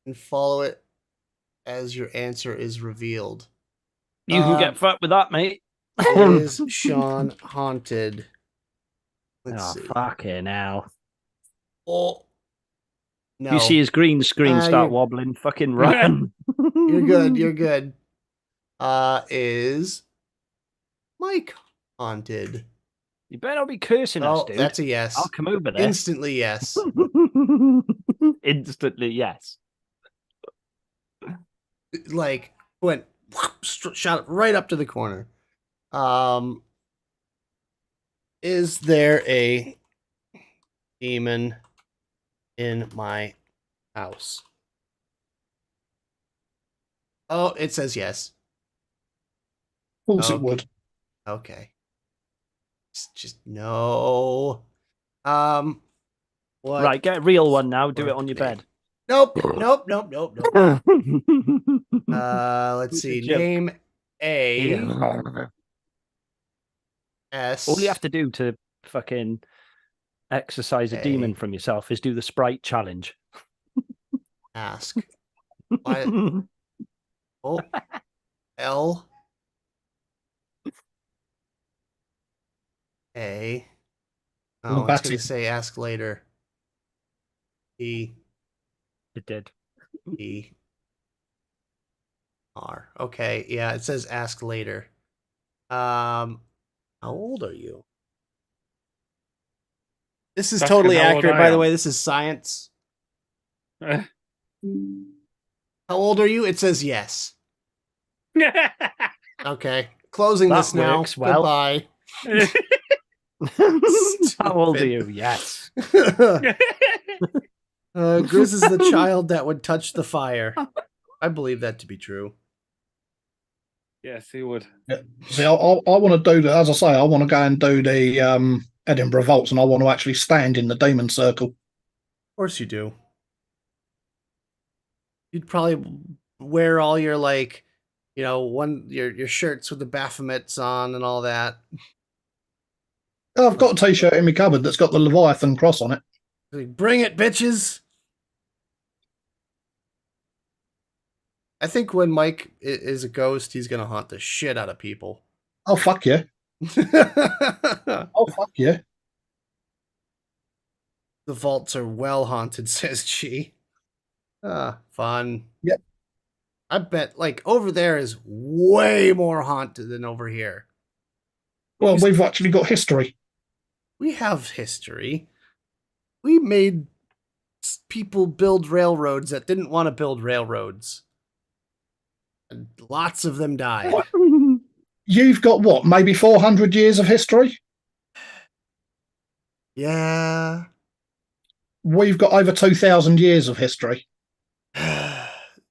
and follow it as your answer is revealed. You can get fucked with that, mate. Is Sean haunted? Let's Oh, see. fucking hell. Oh, no. You see his green screen start you're- wobbling, fucking run. You're good. You're good. Is Mike haunted? You better not be cursing us, Oh, dude. that's a yes. I'll come over there. Instantly yes. Instantly, yes. Like went shot right up to the corner. Is there a demon in my house? Oh, it says yes. Of course Okay. it would. Okay. It's just no. What? Right, get a real one now. Do it on your name? bed. Nope. Nope. Let's see. Joke. Name a Yeah. S. All you have to do to fucking exercise a A. demon from yourself is do the Sprite challenge. Ask. Why- Oh, L A. Oh, it's going to say ask later. E It did. E R. Okay, yeah, it says ask later. How old are you? This is Asking totally how old accurate, I by the am. way. This is science. How old are you? It says yes. Okay, closing That this now. works well. Goodbye. How old are Stupid. you? Yes. Grizz is the child that would touch the fire. I believe that to be true. Yes, he would. See, I want to do the, as I say, I want to go and do the Edinburgh Vaults, and I want to actually stand in the demon circle. Of course you do. You'd probably wear all your your shirts with the Baphomets on and all that. I've got a T-shirt in my cupboard that's got the Leviathan cross on it. Like, bring it, bitches! I think when Mike is a ghost, he's gonna haunt the shit out of people. Oh fuck yeah! The Oh fuck yeah! vaults are well haunted, says she. Fun. Yep. I bet, over there is way more haunted than over here. Well, we've actually got history. We have history. We made people build railroads that didn't want to build railroads. And lots of them died. You've got what? Maybe 400 years of history. Yeah. We've got over 2,000 years of history.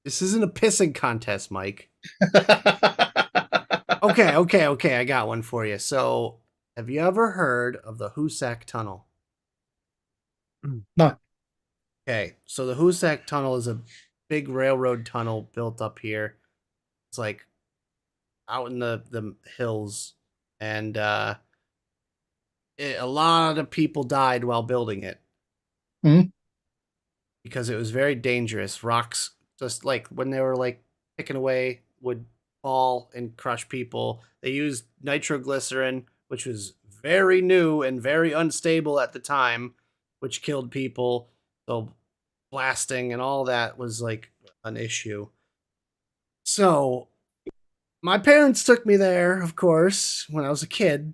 This isn't a pissing contest, Mike. Okay. I got one for you. So, have you ever heard of the Hoosac Tunnel? No. Okay, so the Hoosac Tunnel is a big railroad tunnel built up here. It's like out in the hills, and a lot of people died while building it. Because it was very dangerous. Rocks, just like when they were picking away, would fall and crush people. They used nitroglycerin, which was very new and very unstable at the time, which killed people. So blasting and all that was an issue. So my parents took me there, of course, when I was a kid.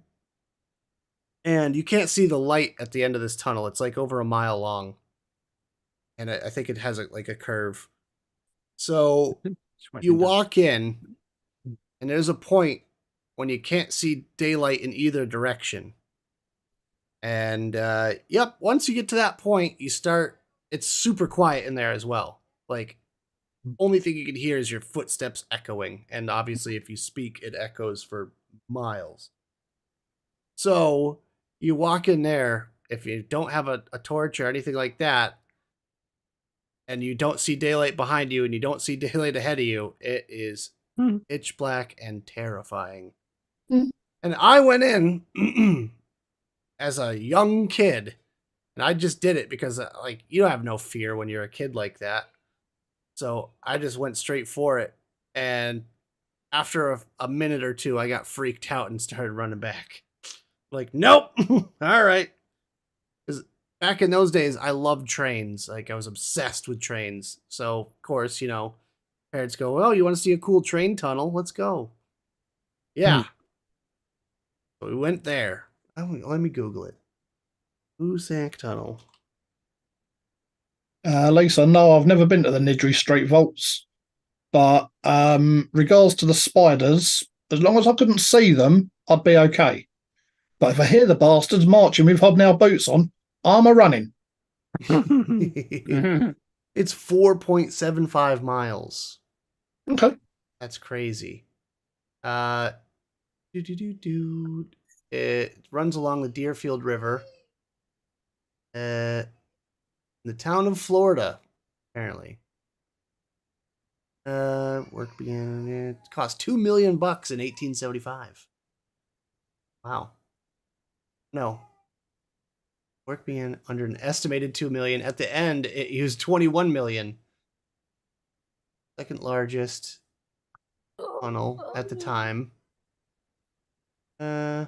And you can't see the light at the end of this tunnel. It's like over a mile long. And I think it has like a curve. So you walk in, and there's a point when you can't see daylight in either direction. And once you get to that point, you start. It's super quiet in there as well. Like, only thing you can hear is your footsteps echoing, and obviously, if you speak, it echoes for miles. So you walk in there. If you don't have a torch or anything like that, and you don't see daylight behind you, and you don't see daylight ahead of you, it is pitch black and terrifying. And I went in as a young kid, and I just did it because, like, you don't have no fear when you're a kid like that. So I just went straight for it, and after a minute or two, I got freaked out and started running back. Like, nope, all right. Because back in those days, I loved trains. Like, I was obsessed with trains. So, of course, parents go, "Oh, you want to see a cool train tunnel? Let's go." Yeah. So we went there. Let me Google it. Usank Tunnel. Lisa, no, I've never been to the Nidri Street Vaults, but regards to the spiders, as long as I couldn't see them, I'd be okay. But if I hear the bastards marching with hobnail boots on, I'm a running. It's 4.75 miles. Okay. That's crazy. It runs along the Deerfield River. In the town of Florida, apparently. Work began. It cost $2 million in 1875. Wow. No. Work began under an estimated $2 million. At the end, it used $21 million. Second largest tunnel at the time. Wow,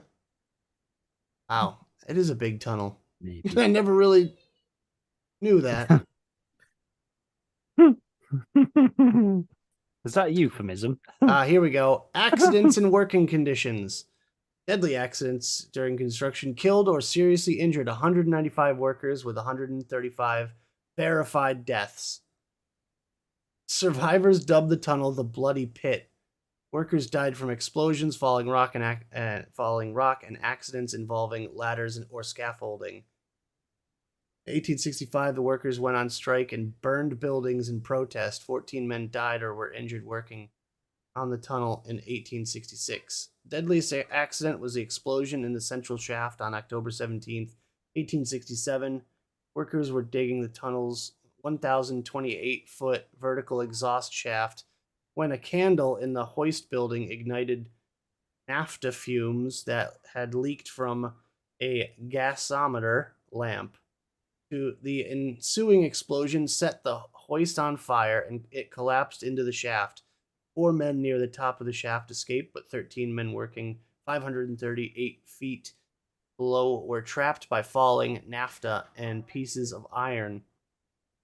it is a big tunnel. Maybe. I never really knew that. Is that a euphemism? Here we go. Accidents and working conditions. Deadly accidents during construction killed or seriously injured 195 workers with 135 verified deaths. Survivors dubbed the tunnel the Bloody Pit. Workers died from explosions, falling rock, and accidents involving ladders or scaffolding. In 1865, the workers went on strike and burned buildings in protest. 14 men died or were injured working on the tunnel in 1866. Deadliest accident was the explosion in the central shaft on October 17th, 1867. Workers were digging the tunnel's 1,028-foot vertical exhaust shaft when a candle in the hoist building ignited naphtha fumes that had leaked from a gasometer lamp. The ensuing explosion set the hoist on fire and it collapsed into the shaft. 4 men near the top of the shaft escaped, but 13 men working 538 feet below were trapped by falling naphtha and pieces of iron.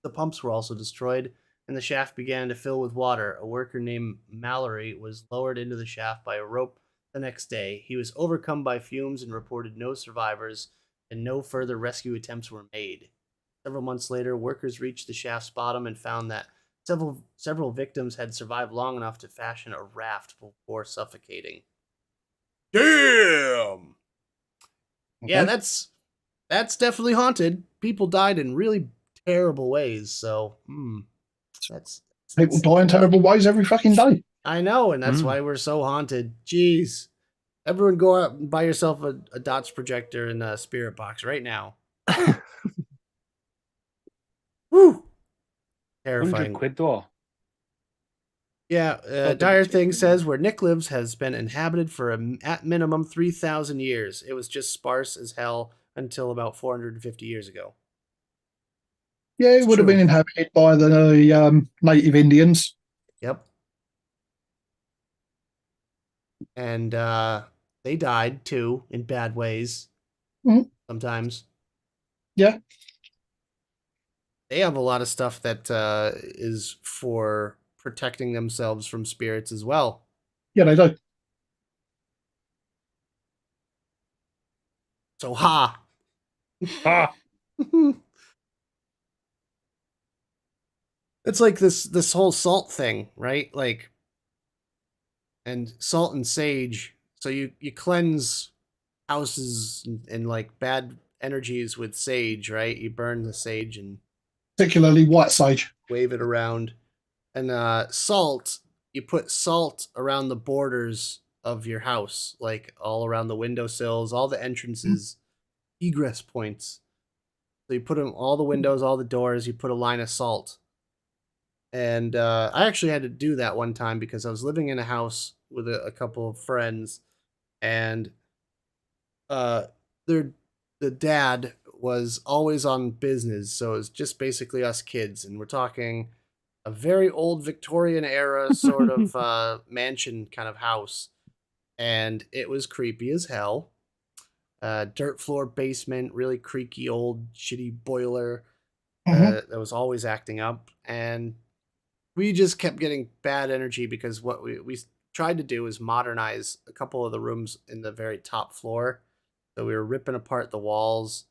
The pumps were also destroyed, and the shaft began to fill with water. A worker named Mallory was lowered into the shaft by a rope the next day. He was overcome by fumes and reported no survivors, and no further rescue attempts were made. Several months later, workers reached the shaft's bottom and found that several victims had survived long enough to fashion a raft before suffocating. Damn! Okay. Yeah, that's definitely haunted. People died in really terrible ways, so that's people die in terrible ways every fucking day. I know, and that's why we're so haunted. Jeez. Everyone go out and buy yourself a dots projector and a spirit box right now. Woo! Terrifying. 100 quid though. Yeah, Dire Thing says where Nick lives has been inhabited for at minimum 3,000 years. It was just sparse as hell until about 450 years ago. Yeah, it would have been inhabited by the native Indians. Yep. And they died too in bad ways. Sometimes. Yeah. They have a lot of stuff that is for protecting themselves from spirits as well. Yeah, they do. So ha. Ah, It's like this whole salt thing, right? Like, and salt and sage. So you cleanse houses and like bad energies with sage, right? You burn the sage and Particularly white sage. wave it around. And salt, you put salt around the borders of your house, like all around the windowsills, all the entrances, egress points. So you put them all the windows, all the doors. You put a line of salt. And I actually had to do that one time because I was living in a house with a couple of friends, and uh, their the dad was always on business, so it was just basically us kids, and we're talking a very old Victorian era sort of mansion kind of house, and it was creepy as hell. Dirt floor basement, really creaky old shitty boiler that was always acting up, and we just kept getting bad energy because what we tried to do is modernize a couple of the rooms in the very top floor. So we were ripping apart the walls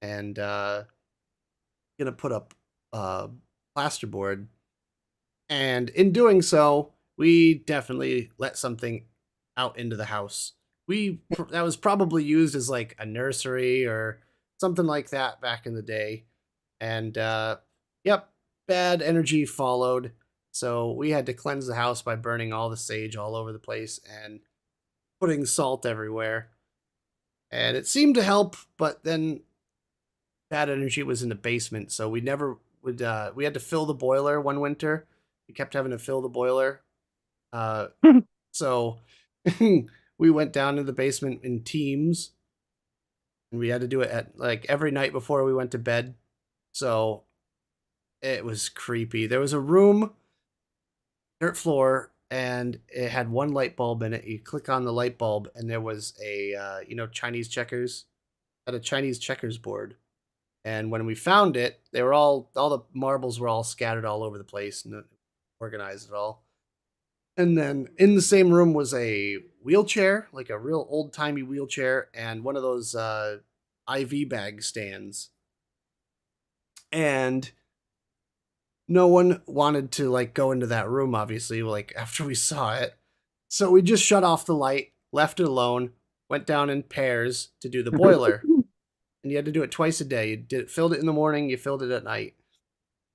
and gonna put up plasterboard. And in doing so, we definitely let something out into the house. That was probably used as like a nursery or something like that back in the day. And yep, bad energy followed. So we had to cleanse the house by burning all the sage all over the place and putting salt everywhere. And it seemed to help, but then bad energy was in the basement, so we never would we had to fill the boiler one winter. We kept having to fill the boiler. So we went down to the basement in teams, and we had to do it at like every night before we went to bed. So it was creepy. There was a room, dirt floor, and it had one light bulb in it. You click on the light bulb, and there was a Chinese checkers, had a Chinese checkers board. And when we found it, they were all the marbles were all scattered all over the place and organized it all. And then in the same room was a wheelchair, like a real old timey wheelchair, and one of those IV bag stands. And no one wanted to like go into that room, obviously, like after we saw it. So we just shut off the light, left it alone, went down in pairs to do the boiler. And you had to do it twice a day. Filled it in the morning, you filled it at night.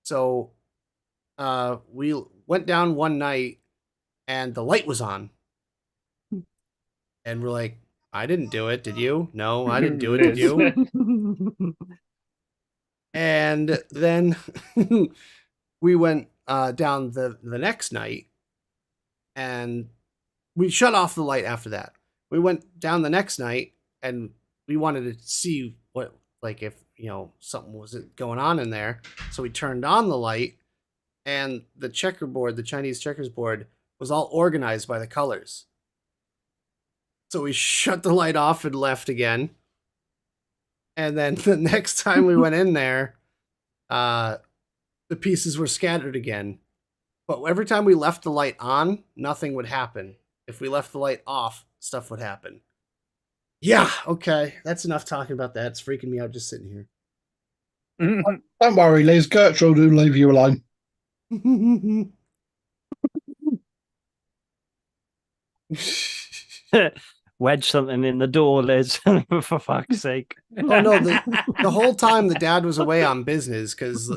So we went down one night and the light was on. And we're like, I didn't do it, did you? No, I didn't do it, did you? And then we went down the next night and we shut off the light after that. We went down the next night and we wanted to see what, like, if, something was going on in there. So we turned on the light and the checkerboard, the Chinese checkers board, was all organized by the colors. So we shut the light off and left again. And then the next time we went in there, the pieces were scattered again. But every time we left the light on, nothing would happen. If we left the light off, stuff would happen. Yeah, okay. That's enough talking about that. It's freaking me out just sitting here. Don't worry, Liz. Gertrude will leave you alone. Wedge something in the door, Liz, for fuck's sake. Oh no, the whole time the dad was away on business, because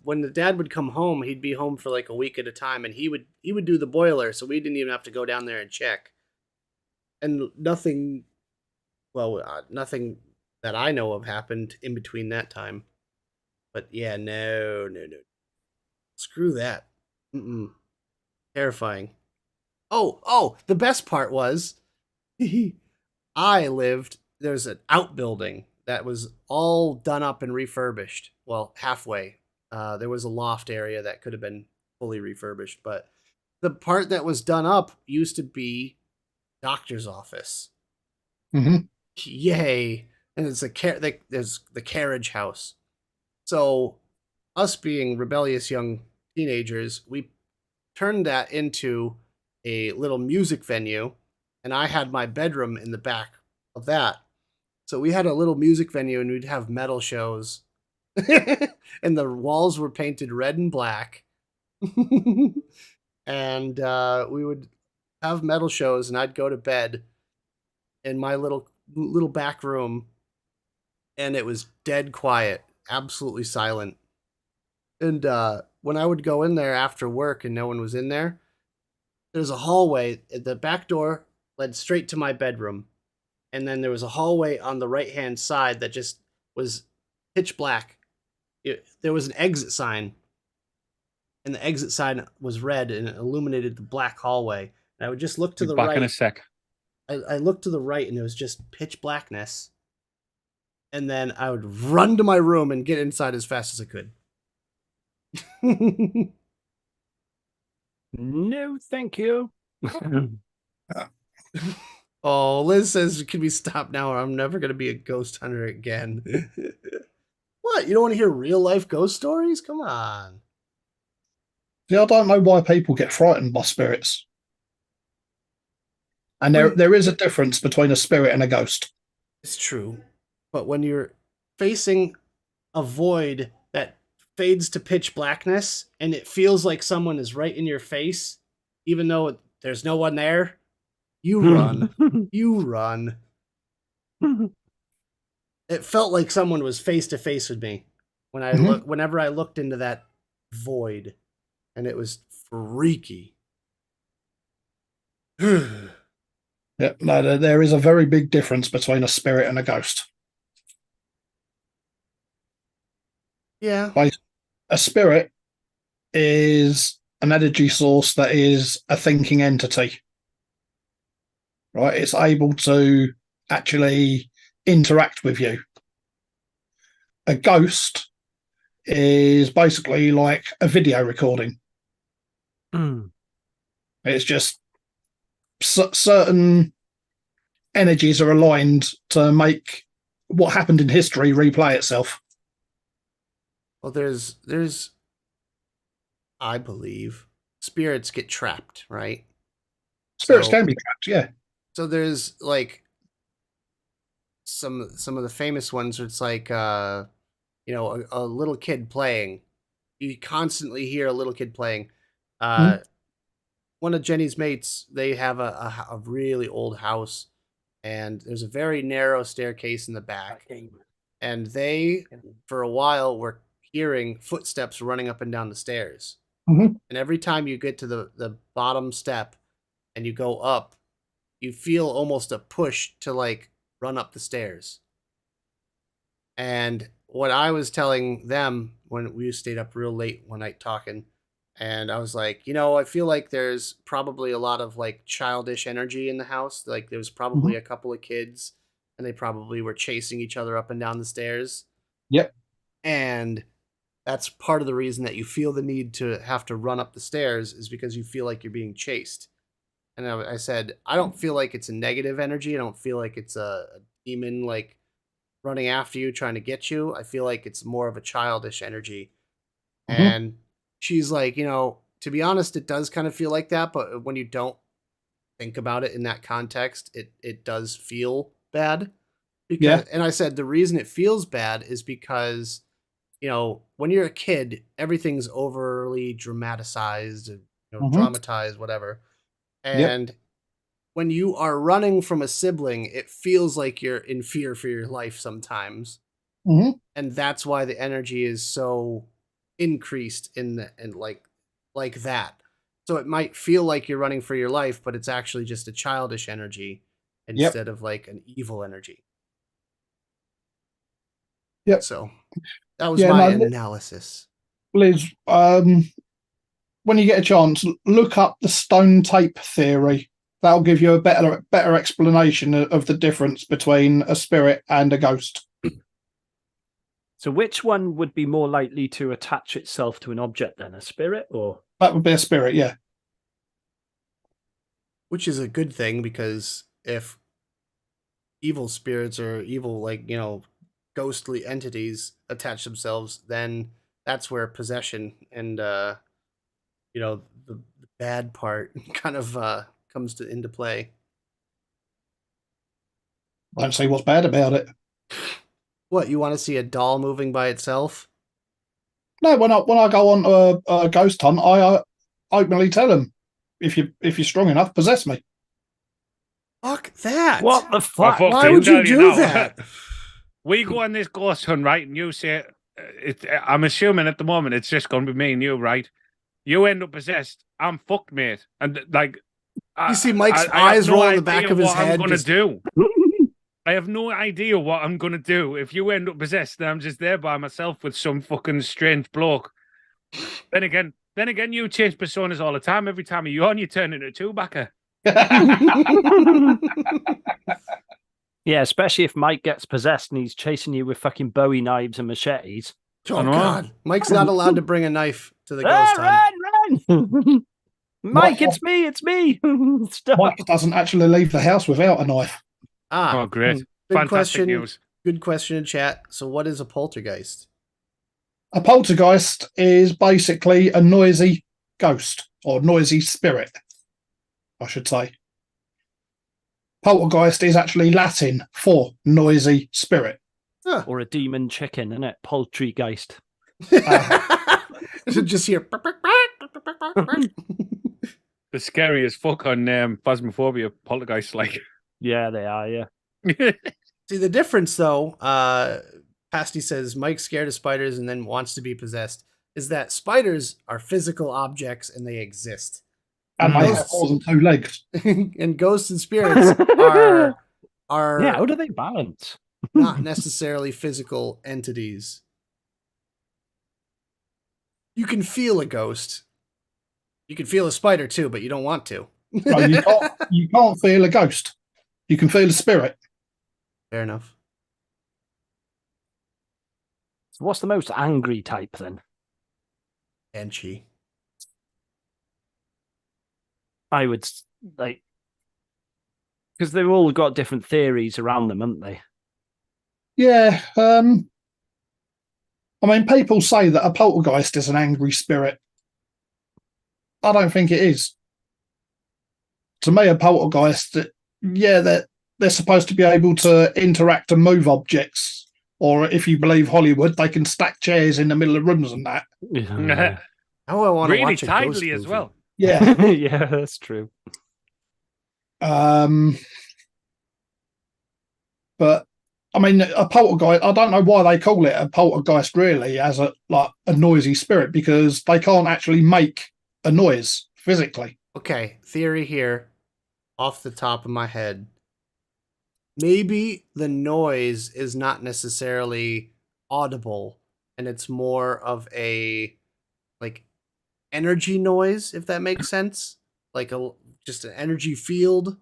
when the dad would come home, he'd be home for like a week at a time, and he would do the boiler, so we didn't even have to go down there and check. And nothing that I know of happened in between that time. But yeah, no. Screw that. Terrifying. Oh, the best part was there's an outbuilding that was all done up and refurbished. Well, halfway. There was a loft area that could have been fully refurbished, but the part that was done up used to be doctor's office. Mm-hmm. Yay. And it's there's the carriage house. So us being rebellious young teenagers, we turned that into a little music venue, and I had my bedroom in the back of that. So we had a little music venue and we'd have metal shows. And the walls were painted red and black. And we would have metal shows and I'd go to bed in my little back room and it was dead quiet, absolutely silent. And when I would go in there after work and no one was in there, there's a hallway. The back door led straight to my bedroom. And then there was a hallway on the right-hand side that just was pitch black. There was an exit sign. And the exit sign was red and it illuminated the black hallway. And I would just look to the Back right. in a sec. I looked to the right and it was just pitch blackness. And then I would run to my room and get inside as fast as I could. No, thank you. Oh, Liz says, can we stop now or I'm never going to be a ghost hunter again. What? You don't want to hear real life ghost stories? Come on. See, I don't know why people get frightened by spirits. And there is a difference between a spirit and a ghost. It's true. But when you're facing a void that fades to pitch blackness and it feels like someone is right in your face, even though there's no one there, you run. You run. It felt like someone was face to face with me when I whenever I looked into that void, and it was freaky. Yeah, no, there is a very big difference between a spirit and a ghost. Yeah. A spirit is an energy source that is a thinking entity. Right? It's able to actually interact with you. A ghost is basically like a video recording. It's just certain energies are aligned to make what happened in history replay itself. Well, there's I believe spirits get trapped, right? Spirits can be trapped, yeah. So there's like some of the famous ones where it's like a little kid playing. You constantly hear a little kid playing. One of Jenny's mates, they have a really old house, and there's a very narrow staircase in the back. And they, for a while, were hearing footsteps running up and down the stairs. And every time you get to the bottom step and you go up, you feel almost a push to like run up the stairs. And what I was telling them when we stayed up real late one night talking, and I was like, I feel like there's probably a lot of like childish energy in the house. Like there was probably a couple of kids and they probably were chasing each other up and down the stairs. Yep. And that's part of the reason that you feel the need to have to run up the stairs is because you feel like you're being chased. And I said, I don't feel like it's a negative energy. I don't feel like it's a demon like running after you, trying to get you. I feel like it's more of a childish energy. And she's like, to be honest, it does kind of feel like that. But when you don't think about it in that context, it does feel bad. And I said, the reason it feels bad is because, when you're a kid, everything's overly dramatized, dramatized, whatever. And when you are running from a sibling, it feels like you're in fear for your life sometimes. And that's why the energy is so increased and like that. So it might feel like you're running for your life, but it's actually just a childish energy instead of like an evil energy. Yep. So that was my analysis. Liz, when you get a chance, look up the stone tape theory. That'll give you a better explanation of the difference between a spirit and a ghost. So which one would be more likely to attach itself to an object then, a spirit or? That would be a spirit, yeah. Which is a good thing, because if evil spirits or evil, ghostly entities attach themselves, then that's where possession and, the bad part kind of comes into play. I don't see what's bad about it. What, you want to see a doll moving by itself? No, when I go on a ghost hunt, I openly tell them, if you're strong enough, possess me. Fuck that. What the fuck? fuck Why it, would you tell you do now. that? We go on this ghost hunt, right? And you say, I'm assuming at the moment it's just going to be me and you, right? You end up possessed. I'm fucked, mate. And like, You see Mike's I eyes have no roll in the back idea of his what head. I'm going to just- do. I have no idea what I'm going to do. If you end up possessed, then I'm just there by myself with some fucking strange bloke. Then again, you change personas all the time. Every time you're on, you turn into a two-backer. Yeah, especially if Mike gets possessed and he's chasing you with fucking Bowie knives and machetes. Oh, I know. God. Mike's not allowed to bring a knife to the ghost hunt. Run! Mike, it's me! Stop. Mike doesn't actually leave the house without a knife. Ah, Oh, great. good Fantastic question. news. Good question in chat. So what is a poltergeist? A poltergeist is basically a noisy ghost or noisy spirit, I should say. Poltergeist is actually Latin for noisy spirit. Or a demon chicken, isn't it? Poultrygeist. So just hear. The scary as fuck on Phasmophobia Poltergeist, like. Yeah, they are, yeah. See, the difference, though, Pasty says Mike's scared of spiders and then wants to be possessed, is that spiders are physical objects and they exist. And they have more than two legs. And ghosts and spirits are Yeah, how do they balance? not necessarily physical entities. You can feel a ghost. You can feel a spider, too, but you don't want to. No, you can't feel a ghost. You can feel a spirit. Fair enough. So what's the most angry type, then? Banshee. I would, like... Because they've all got different theories around them, haven't they? Yeah. I mean, people say that a poltergeist is an angry spirit. I don't think it is. To me, a poltergeist, yeah, they're supposed to be able to interact and move objects. Or if you believe Hollywood, they can stack chairs in the middle of rooms and that. Yeah, Oh, I want to Really watch a ghost tidily as movie. well. Yeah. yeah, that's true. But I mean, a poltergeist, I don't know why they call it a poltergeist really as a noisy spirit, because they can't actually make a noise physically. Okay, theory here, off the top of my head. Maybe the noise is not necessarily audible, and it's more of a like energy noise, if that makes sense. Like just an energy field.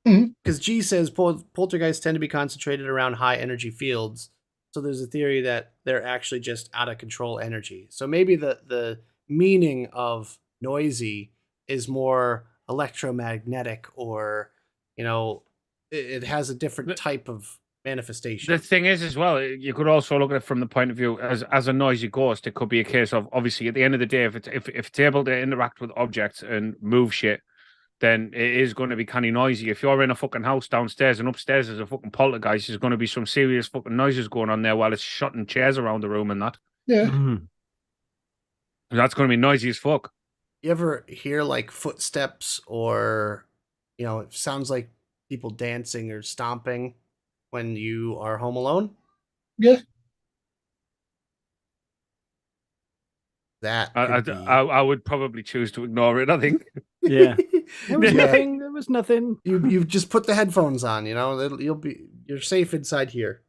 Because G says poltergeists tend to be concentrated around high energy fields. So there's a theory that they're actually just out of control energy. So maybe the meaning of noisy is more electromagnetic, or, you know, it has a different type of manifestation. The thing is, as well, you could also look at it from the point of view as a noisy ghost. It could be a case of, obviously, at the end of the day, if it's able to interact with objects and move shit, then it is going to be kind of noisy. If you're in a fucking house downstairs and upstairs there's a fucking poltergeist, there's going to be some serious fucking noises going on there while it's shutting chairs around the room and that. Yeah. And that's going to be noisy as fuck. You ever hear like footsteps, or, you know, it sounds like people dancing or stomping when you are home alone? Yeah. That I would probably choose to ignore it, I think. Yeah. There was Yeah. nothing. There was nothing. You just put the headphones on, you know, you're safe inside here.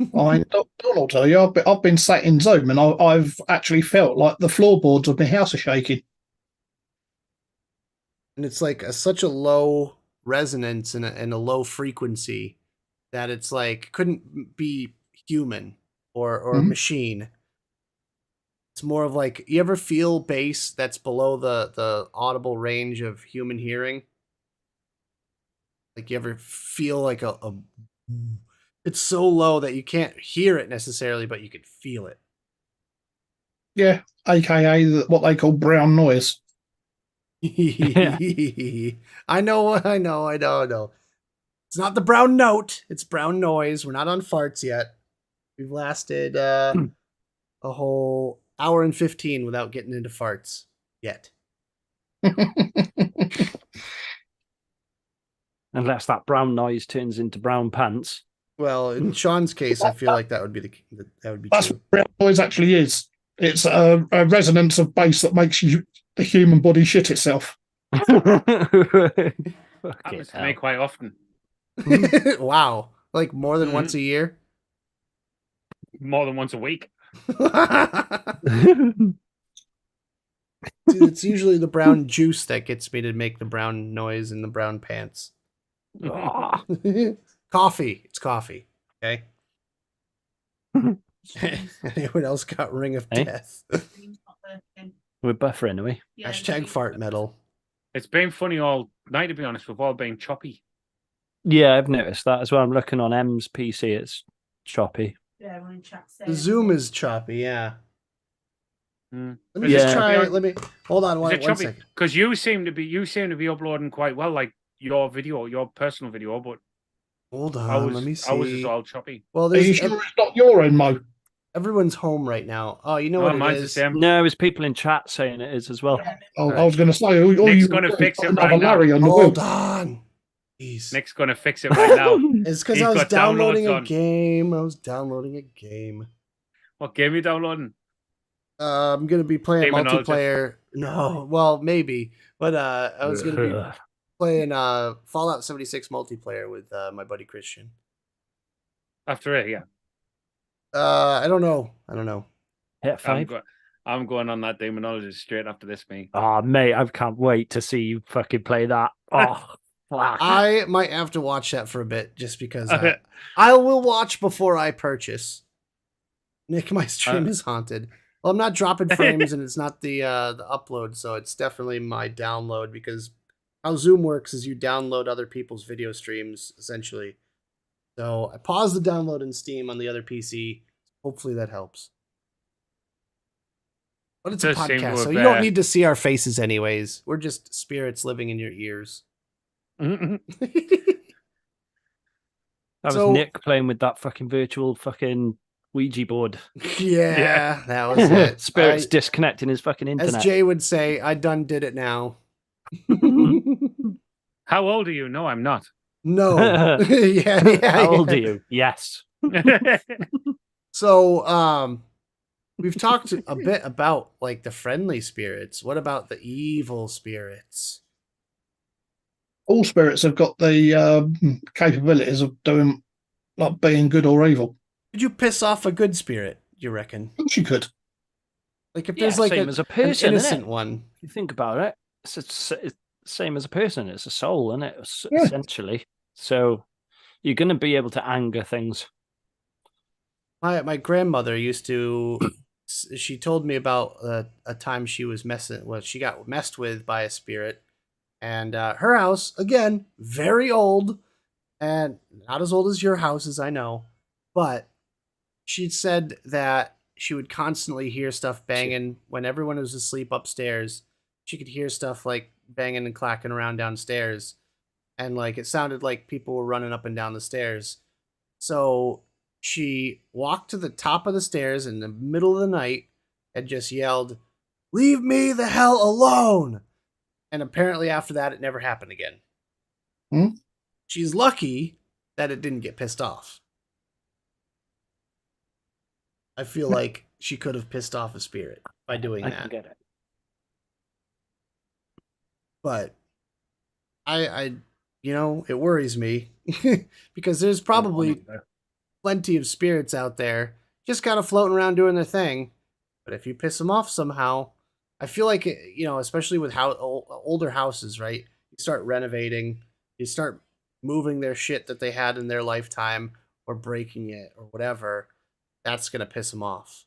I mean, I'll tell you, I've been sat in Zoom and I've actually felt like the floorboards of my house are shaking. And it's like such a low resonance and a low frequency that it's like couldn't be human or machine. It's more of like, you ever feel bass that's below the audible range of human hearing? Like, you ever feel like a it's so low that you can't hear it necessarily, but you can feel it. Yeah, aka what they call brown noise. I know. It's not the brown note. It's brown noise. We're not on farts yet. We've lasted a whole hour and 15 without getting into farts yet. Unless that brown noise turns into brown pants. Well, in Sean's case, I feel like that would be That's true. what brown noise actually is. It's a resonance of bass that makes the human body shit itself. Happens to me quite often. Wow. Like more than once a year? More than once a week. It's usually the brown juice that gets me to make the brown noise in the brown pants. Coffee. It's coffee. Okay. Anyone else got Ring of Death? We're buffering, are we? Hashtag fart metal. It's been funny all night, to be honest. We've all been choppy. Yeah, I've noticed that as well. I'm looking on M's PC. It's choppy. Yeah, we're in chat. The Zoom is choppy, yeah. Mm. Let me just try. Let me hold on one second. Because you seem to be uploading quite well, like your video, your personal video, but hold on, let me see. Ours is all choppy. Well, Are you sure it's not your end, Mo? Everyone's home right now. Oh, you know what it is? No, it's people in chat saying it is as well. Oh, I was going to say, Nick's going to fix it right now. Hold on. Jeez. Nick's going to fix it right now. It's because I was downloading a game. What game are you downloading? I'm going to be playing multiplayer. No, well, maybe. But I was going to be playing Fallout 76 multiplayer with my buddy Christian. After it, yeah. I don't know. Hit 5. I'm going on that demonologist straight after this, mate. Oh, mate, I can't wait to see you fucking play that. Oh, fuck. I might have to watch that for a bit just because I will watch before I purchase. Nick, my stream is haunted. Well, I'm not dropping frames and it's not the upload, so it's definitely my download because how Zoom works is you download other people's video streams, essentially. So I paused the download in Steam on the other PC. Hopefully that helps. But it's a podcast, so you don't need to see our faces anyways. We're just spirits living in your ears. That was Nick playing with that fucking virtual fucking Ouija board. Yeah, that was it. Spirits disconnecting his fucking internet. As Jay would say, I done did it now. How old are you? No, I'm not. No. How old are you? Yes. So, we've talked a bit about like the friendly spirits. What about the evil spirits? All spirits have got the capabilities of doing, like, being good or evil. Could you piss off a good spirit, you reckon? She could. Like if there's like as a person, an innocent one. If you think about it, it's the same as a person. It's a soul, isn't it? Essentially. So you're going to be able to anger things. My grandmother used to. She told me about a time she was she got messed with by a spirit, and her house, again, very old, and not as old as your houses, I know, but she said that she would constantly hear stuff banging when everyone was asleep upstairs. She could hear stuff like banging and clacking around downstairs, and like it sounded like people were running up and down the stairs. So she walked to the top of the stairs in the middle of the night and just yelled, "Leave me the hell alone!" And apparently after that, it never happened again. She's lucky that it didn't get pissed off. I feel like she could have pissed off a spirit by doing that. I can get it. But I it worries me because there's probably plenty of spirits out there just kind of floating around doing their thing. But if you piss them off somehow, I feel like, especially with older houses, right? You start renovating, you start moving their shit that they had in their lifetime or breaking it or whatever. That's going to piss them off.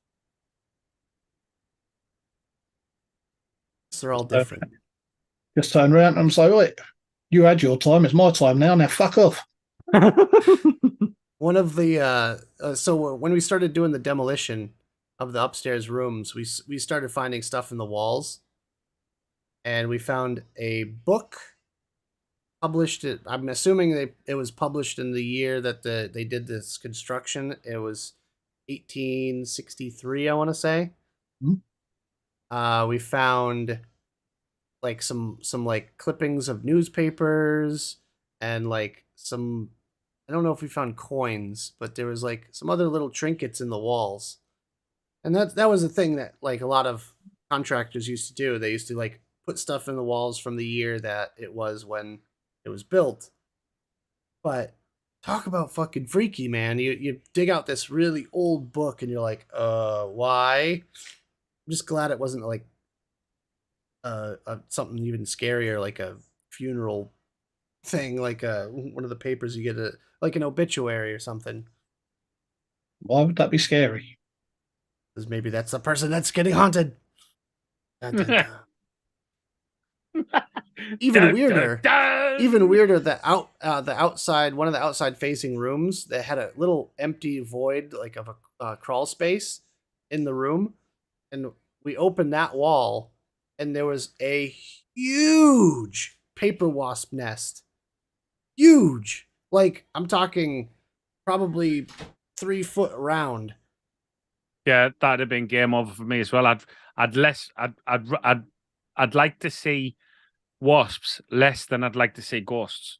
They're all different. Just turn around and say, "Wait, you had your time. It's my time now. Now fuck off." One of the so when we started doing the demolition of the upstairs rooms, we started finding stuff in the walls, and we found a book published it. I'm assuming it was published in the year that they did this construction. It was 1863, I want to say. We found like some like clippings of newspapers and like some, I don't know if we found coins, but there was like some other little trinkets in the walls. And that was a thing that like a lot of contractors used to do. They used to like put stuff in the walls from the year that it was when it was built. But talk about fucking freaky, man. You dig out this really old book and you're like, why? I'm just glad it wasn't like something even scarier, like a funeral thing, like one of the papers you get, like an obituary or something. Why would that be scary? Because maybe that's the person that's getting haunted. Dun, dun, dun. Even weirder, the outside, one of the outside facing rooms that had a little empty void, like of a crawl space in the room, and we opened that wall, and there was a huge paper wasp nest. Huge, like I'm talking, probably 3 foot around. Yeah, that'd have been game over for me as well. I'd like to see wasps less than I'd like to see ghosts.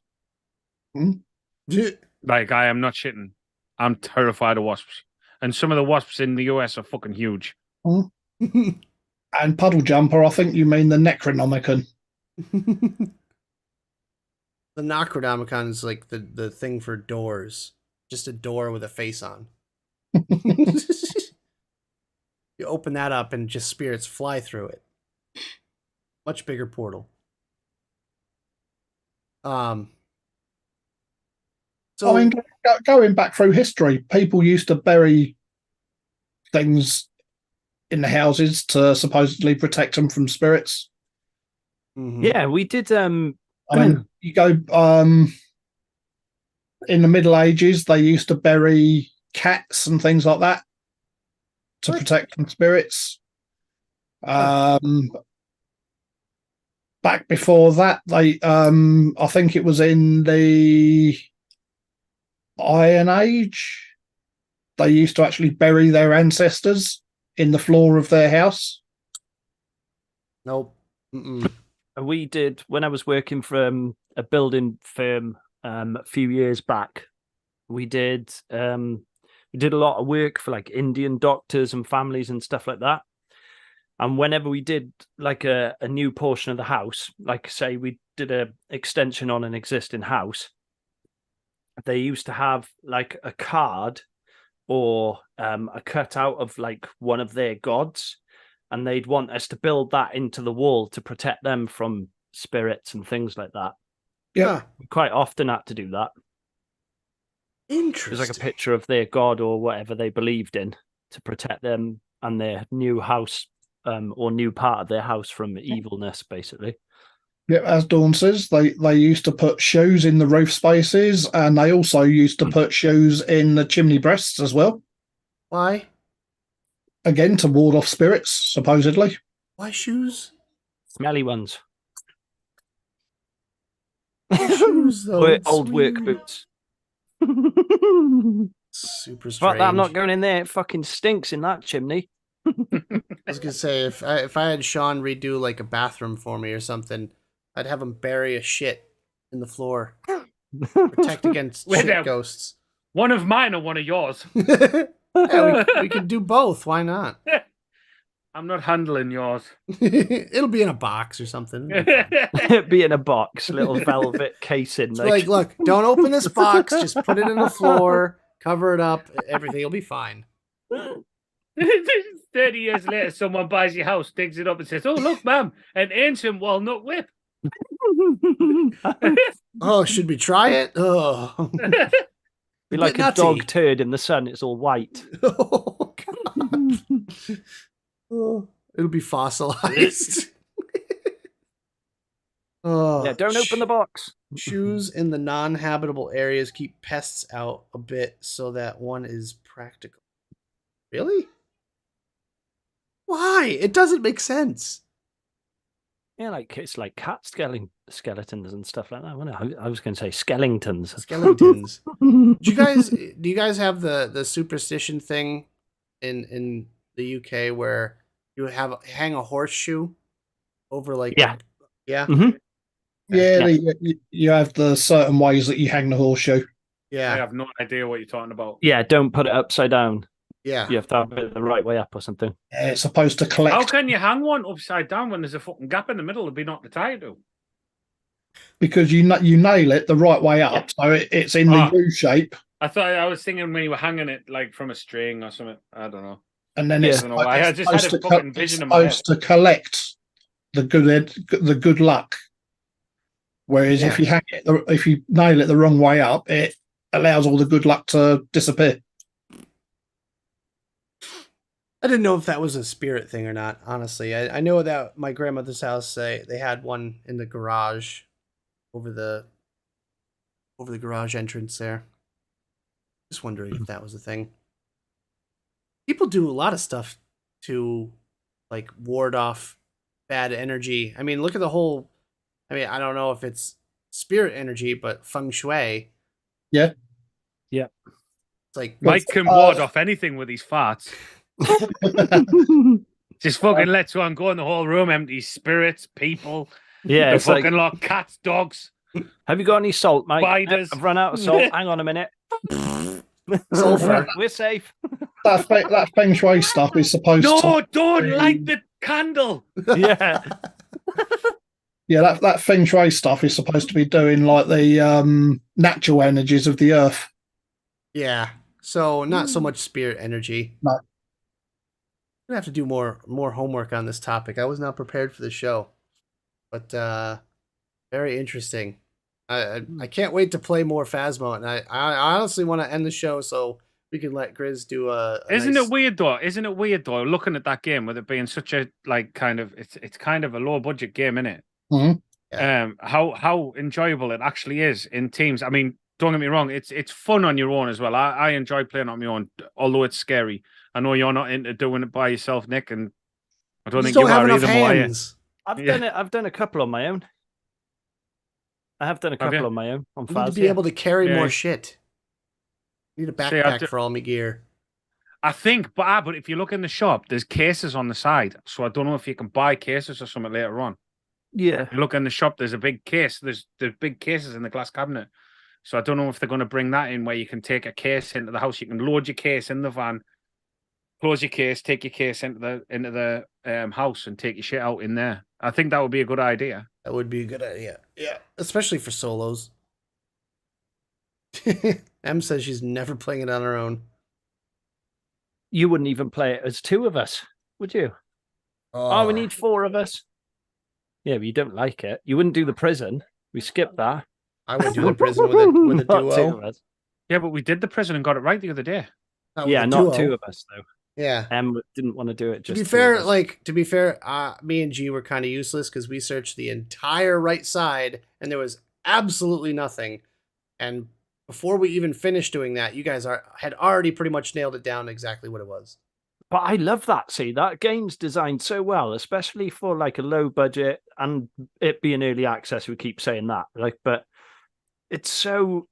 Like, I am not shitting. I'm terrified of wasps. And some of the wasps in the US are fucking huge. And Puddle Jumper, I think you mean the Necronomicon. The Necronomicon is like the thing for doors. Just a door with a face on. You open that up and just spirits fly through it. Much bigger portal. So I mean, going back through history, people used to bury things in the houses to supposedly protect them from spirits. Yeah, we did. I mean, you go in the Middle Ages, they used to bury cats and things like that to protect from spirits. Back before that, they I think it was in the Iron Age, they used to actually bury their ancestors in the floor of their house. Nope. We did when I was working for a building firm a few years back. We did a lot of work for like Indian doctors and families and stuff like that. And whenever we did like a new portion of the house, like say we did a extension on an existing house, they used to have like a card or a cutout of like one of their gods, and they'd want us to build that into the wall to protect them from spirits and things like that. Yeah, we quite often had to do that. Interesting. There's like a picture of their god or whatever they believed in to protect them and their new house or new part of their house from evilness, basically. Yeah, as Dawn says, they used to put shoes in the roof spaces, and they also used to put shoes in the chimney breasts as well. Why? Again, to ward off spirits, supposedly. Why shoes? Smelly ones. Shoes, though. Old work boots. Super strange. But I'm not going in there. It fucking stinks in that chimney. I was gonna say if I had Sean redo like a bathroom for me or something, I'd have him bury a shit in the floor. Protect against shit ghosts. One of mine or one of yours? Yeah, we could do both. Why not? I'm not handling yours. It'll be in a box or something. It'd be in a box, little velvet casing. Like, look, don't open this box. Just put it in the floor, cover it up. Everything will be fine. 30 years later, someone buys your house, digs it up and says, "Oh, look, ma'am, an ancient walnut whip." Oh, should we try it? Oh. Be like a dog turd in the sun. It's all white. Oh, God. Oh, it'll be fossilized. Oh, yeah, don't open the box. Shoes in the non-habitable areas keep pests out a bit so that one is practical. Really? Why? It doesn't make sense. Yeah, like it's like cat skeletons and stuff like that. I was going to say skeletons. Skeletons. Do you guys have the superstition thing in the UK where you hang a horseshoe over like Yeah. yeah Mm-hmm. Yeah, you have the certain ways that you hang the horseshoe. yeah I have no idea what you're talking about. Yeah, don't put it upside down. yeah You have to have it the right way up or something. Yeah, it's supposed to collect. How can you hang one upside down when there's a fucking gap in the middle to be not to tie to? Because you nail it the right way up, so it's in the U shape, I was thinking when you were hanging it like from a string or something. I don't know. and then Yeah. it's I don't know why. I just had a supposed fucking vision in my head. to collect the good luck. Whereas if you nail it the wrong way up, it allows all the good luck to disappear. I didn't know if that was a spirit thing or not, honestly. I know that my grandmother's house, they had one in the garage over the garage entrance there. Just wondering if that was a thing. People do a lot of stuff to like ward off bad energy. I mean, look at the whole I don't know if it's spirit energy, but feng shui. Yeah. Yeah. It's like Mike can ward off anything with his farts. Just fucking lets one go in the whole room, empty spirits, people. Yeah, the it's fucking like, lot, cats, dogs, have you got any salt, Mike? spiders. I've run out of salt. Hang on a minute. sulfur. We're safe. that feng shui stuff is supposed to. No, don't light the candle. Yeah. Yeah, that feng shui stuff is supposed to be doing like the natural energies of the earth. Yeah. So not so much spirit energy. No. I'm gonna have to do more homework on this topic. I was not prepared for the show, but very interesting. I can't wait to play more Phasmo, and I honestly want to end the show so we can let Grizz do a Isn't nice... it weird though? Isn't it weird though? Looking at that game with it being such a like kind of it's kind of a low budget game, isn't it? Mm-hmm. How enjoyable it actually is in teams. I mean, don't get me wrong, it's fun on your own as well. I enjoy playing on my own, although it's scary. I know you're not into doing it by yourself, Nick, and I don't think you are either. Hands. I've done a couple on my own. I have done a couple on my own on You need to Phas, be able to carry Yeah. more shit. Need a backpack for all my gear. I think, but if you look in the shop, there's cases on the side. So I don't know if you can buy cases or something later on. Yeah. You look in the shop, there's a big case. There's big cases in the glass cabinet. So I don't know if they're going to bring that in where you can take a case into the house. You can load your case in the van, close your case, take your case into the house and take your shit out in there. I think that would be a good idea. That would be a good idea. Yeah. Especially for solos. Em says she's never playing it on her own. You wouldn't even play it as two of us, would you? Oh, we need four of us. Yeah, but you don't like it. You wouldn't do the prison. We skipped that. I would do the prison with a Not two duo. of us. Yeah, but we did the prison and got it right the other day. Yeah, not two of us though. Yeah. Didn't want to do it. To Just be fair, me and G were kind of useless because we searched the entire right side and there was absolutely nothing. And before we even finished doing that, you guys had already pretty much nailed it down exactly what it was. But I love that. See, that game's designed so well, especially for like a low budget and it being early access. We keep saying that, like, but it's so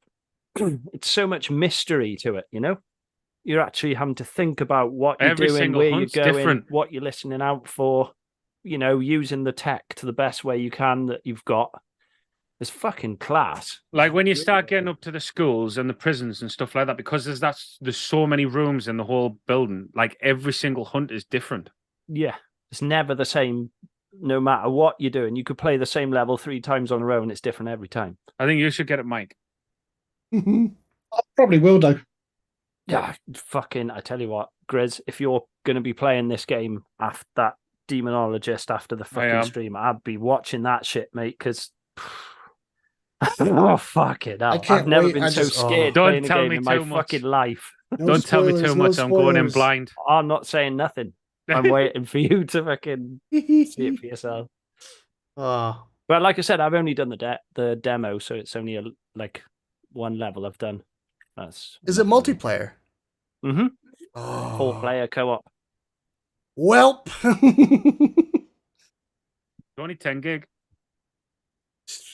much mystery to it. You know, you're actually having to think about what you're doing, where you're going, different. What you're listening out for. You know, using the tech to the best way you can that you've got. It's fucking class. Like when you start getting up to the schools and the prisons and stuff like that, because there's so many rooms in the whole building. Like every single hunt is different. Yeah, it's never the same. No matter what you're doing, you could play the same level 3 times on a row, and it's different every time. I think you should get it, Mike. I probably will do. Yeah, fucking. I tell you what, Grizz, if you're going to be playing this game after that demonologist after the fucking stream, I'd be watching that shit, mate. Because oh fucking hell! I've never been so scared playing a game in my fucking life. Don't tell me too much. I'm going in blind. I'm not saying nothing. I'm waiting for you to fucking see it for yourself. Oh. But like I said, I've only done the demo, so it's only like one level I've done. Is it multiplayer? Mm-hmm. Oh. 4-player co-op. Welp. Only 10 gig.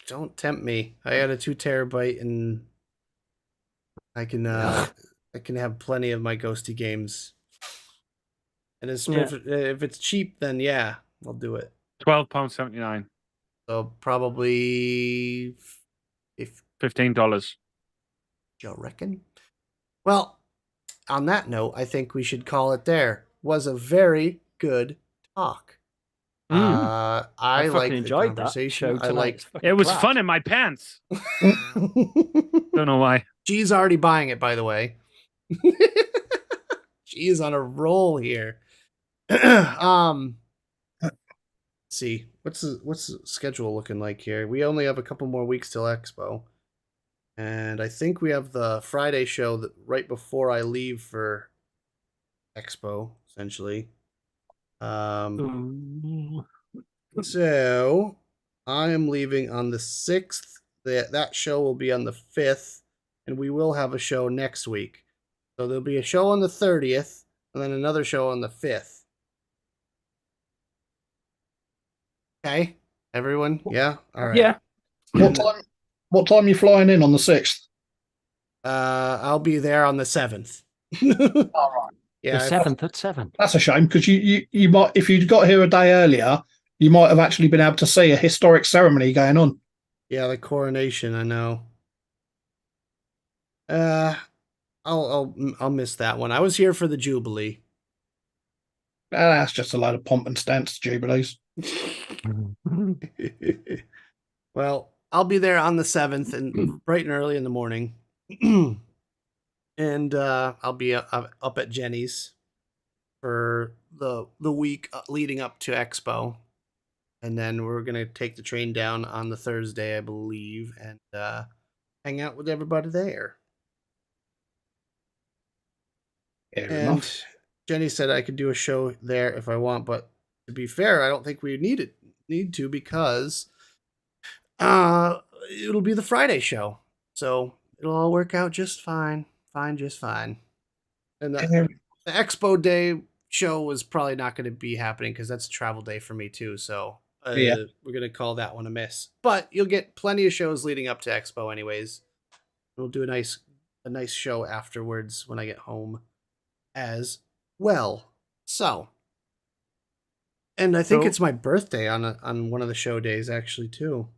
Don't tempt me. I got a 2 terabyte, and I can have plenty of my ghosty games. And if it's cheap, then yeah, I'll do it. £12.79. So probably if $15. you reckon. Well, on that note, I think we should call it there. Was a very good talk. I fucking like the enjoyed that conversation. show I tonight. like. It's fucking It was class. fun in my pants. Don't know why. She's already buying it, by the way. She is on a roll here. Let's see, what's the schedule looking like here? We only have a couple more weeks till Expo, and I think we have the Friday show that right before I leave for Expo, essentially. So I am leaving on the 6th. That show will be on the 5th, and we will have a show next week. So there'll be a show on the 30th, and then another show on the 5th. Okay, everyone? Yeah? All right. Yeah. What time are you flying in on the 6th? I'll be there on the 7th. All right. Yeah, The 7th at 7. That's a shame, because you might, if you'd got here a day earlier, you might have actually been able to see a historic ceremony going on. yeah, the coronation, I know. I'll miss that one. I was here for the Jubilee. That's just a load of pomp and stance, Jubilees. Well, I'll be there on the 7th and bright and early in the morning. And I'll be up at Jenny's for the week leading up to Expo. And then we're going to take the train down on the Thursday, I believe, and hang out with everybody there. Fair And enough. Jenny said I could do a show there if I want, but to be fair, I don't think we need to because it'll be the Friday show. So it'll all work out just fine. Just fine. And the Expo Day show was probably not going to be happening because that's a travel day for me too. So Yeah. we're going to call that one a miss. But you'll get plenty of shows leading up to Expo anyways. We'll do a nice show afterwards when I get home as well. So, and I think it's my birthday on one of the show days actually too.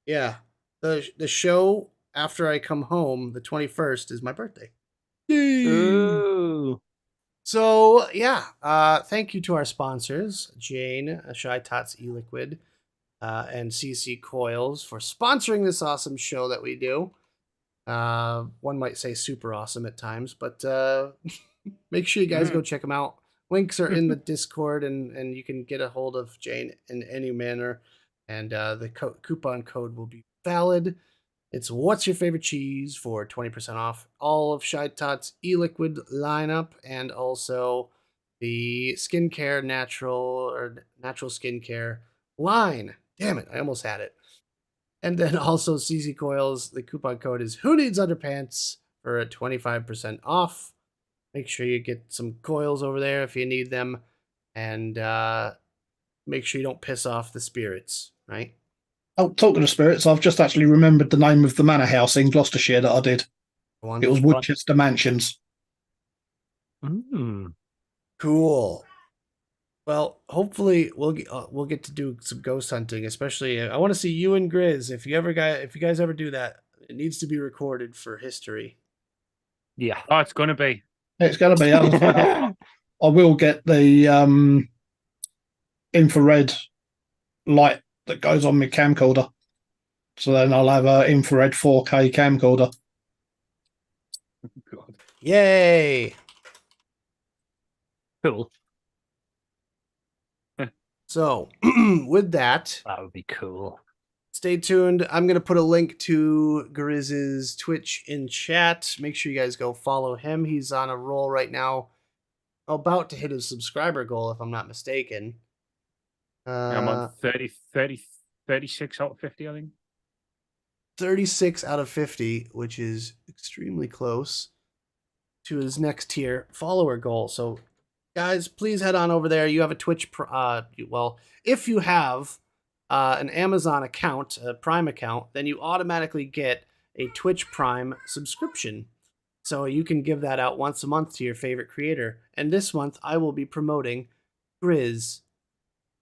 Yeah, the show after I come home, the 21st, is my birthday. Ooh. So yeah, thank you to our sponsors, Jane, Shy Tots E-Liquid, and CC Coils for sponsoring this awesome show that we do. One might say super awesome at times, but make sure you guys go check them out. Links are in the Discord, and you can get a hold of Jane in any manner. And the coupon code will be valid. It's What's Your Favorite Cheese for 20% off all of Shy Tots E-Liquid lineup, and also the natural skincare line. Damn it, I almost had it. And then also CC Coils, the coupon code is Who Needs Underpants for a 25% off. Make sure you get some coils over there if you need them, and make sure you don't piss off the spirits, right? Oh, talking of spirits, I've just actually remembered the name of the manor house in Gloucestershire that I did. It was Woodchester Mansions. Cool. Well, hopefully we'll get to do some ghost hunting. Especially, I want to see you and Grizz. If you guys ever do that, it needs to be recorded for history. Yeah. Oh, it's going to be. It's going to be. I will get the infrared light that goes on my camcorder. So then I'll have an infrared 4K camcorder. God. Yay! Cool. So, with that would be cool. Stay tuned. I'm going to put a link to Grizz's Twitch in chat. Make sure you guys go follow him. He's on a roll right now. About to hit his subscriber goal, if I'm not mistaken. I'm on 36 out of 50, I think. 36 out of 50, which is extremely close to his next tier follower goal. So guys, please head on over there. You have a Twitch. Well, if you have an Amazon account, a Prime account, then you automatically get a Twitch Prime subscription. So you can give that out once a month to your favorite creator. And this month, I will be promoting Grizz.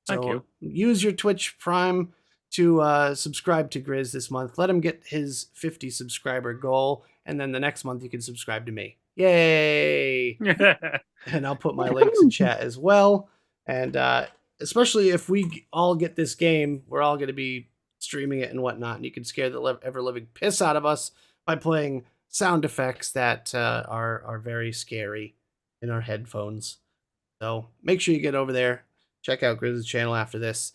Thank you. Use your Twitch Prime to subscribe to Grizz this month. Let him get his 50 subscriber goal, and then the next month you can subscribe to me. Yay! And I'll put my links in chat as well. And especially if we all get this game, we're all going to be streaming it and whatnot, and you can scare the ever-living piss out of us by playing sound effects that are very scary in our headphones. So make sure you get over there. Check out Grizz's channel after this,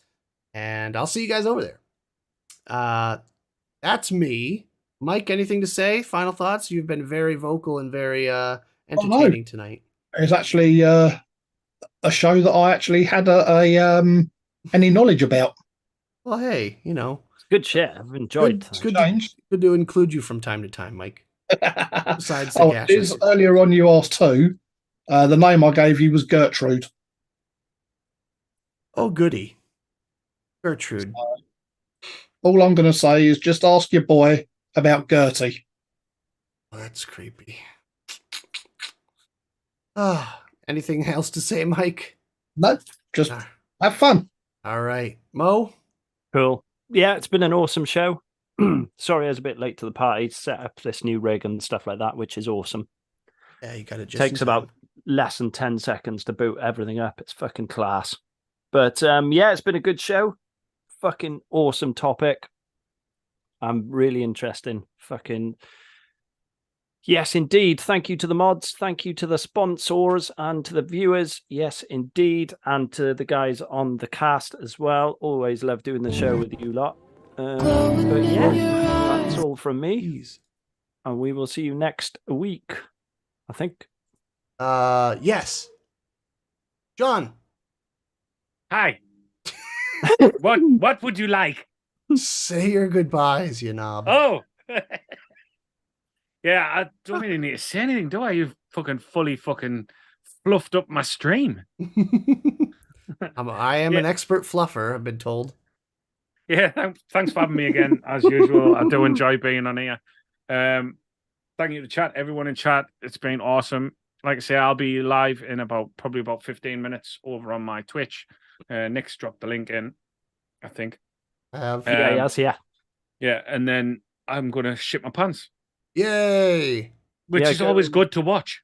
and I'll see you guys over there. That's me. Mike, anything to say? Final thoughts? You've been very vocal and very entertaining tonight. It's actually a show that I actually had any knowledge about. Well, hey, you know. It's good shit. I've enjoyed It's it. good to include you from time to time, Mike. Besides the gash. Earlier on you asked too. The name I gave you was Gertrude. Oh, goody. Gertrude. All I'm going to say is just ask your boy about Gertie. Oh, that's creepy. Anything else to say, Mike? No, just have fun. All right. Mo? Cool. Yeah, it's been an awesome show. Sorry I was a bit late to the party to set up this new rig and stuff like that, which is awesome. Yeah, you got it. Takes about less than 10 seconds to boot everything up. It's fucking class. But yeah, it's been a good show. Fucking awesome topic. I'm really interested. Fucking yes, indeed. Thank you to the mods. Thank you to the sponsors and to the viewers. Yes, indeed. And to the guys on the cast as well. Always love doing the show with you lot. But yeah, that's all from me. And we will see you next week, I think. Yes. John. Hi. What would you like? Say your goodbyes, you knob. Oh. Yeah, I don't really need to say anything, do I? You've fully fluffed up my stream. I am an expert fluffer, I've been told. Yeah, thanks for having me again, as usual. I do enjoy being on here. Thank you to chat, everyone in chat. It's been awesome. Like I say, I'll be live in probably about 15 minutes over on my Twitch. Nick's dropped the link in, I think. Yeah. Yeah, and then I'm going to shit my pants. Yay! Which is always good to watch.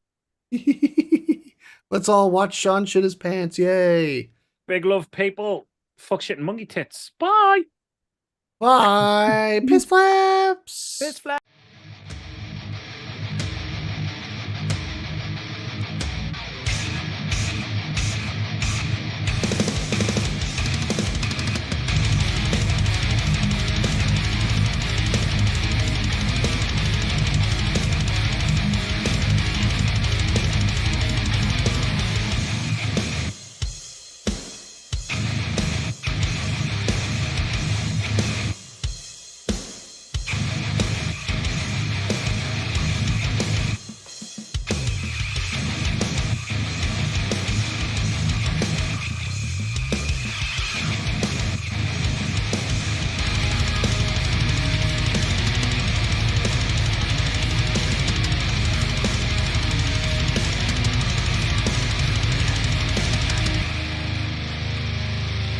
Let's all watch Sean shit his pants. Yay! Big love, people. Fuck shit and monkey tits. Bye. Bye. Piss flaps. Piss flaps.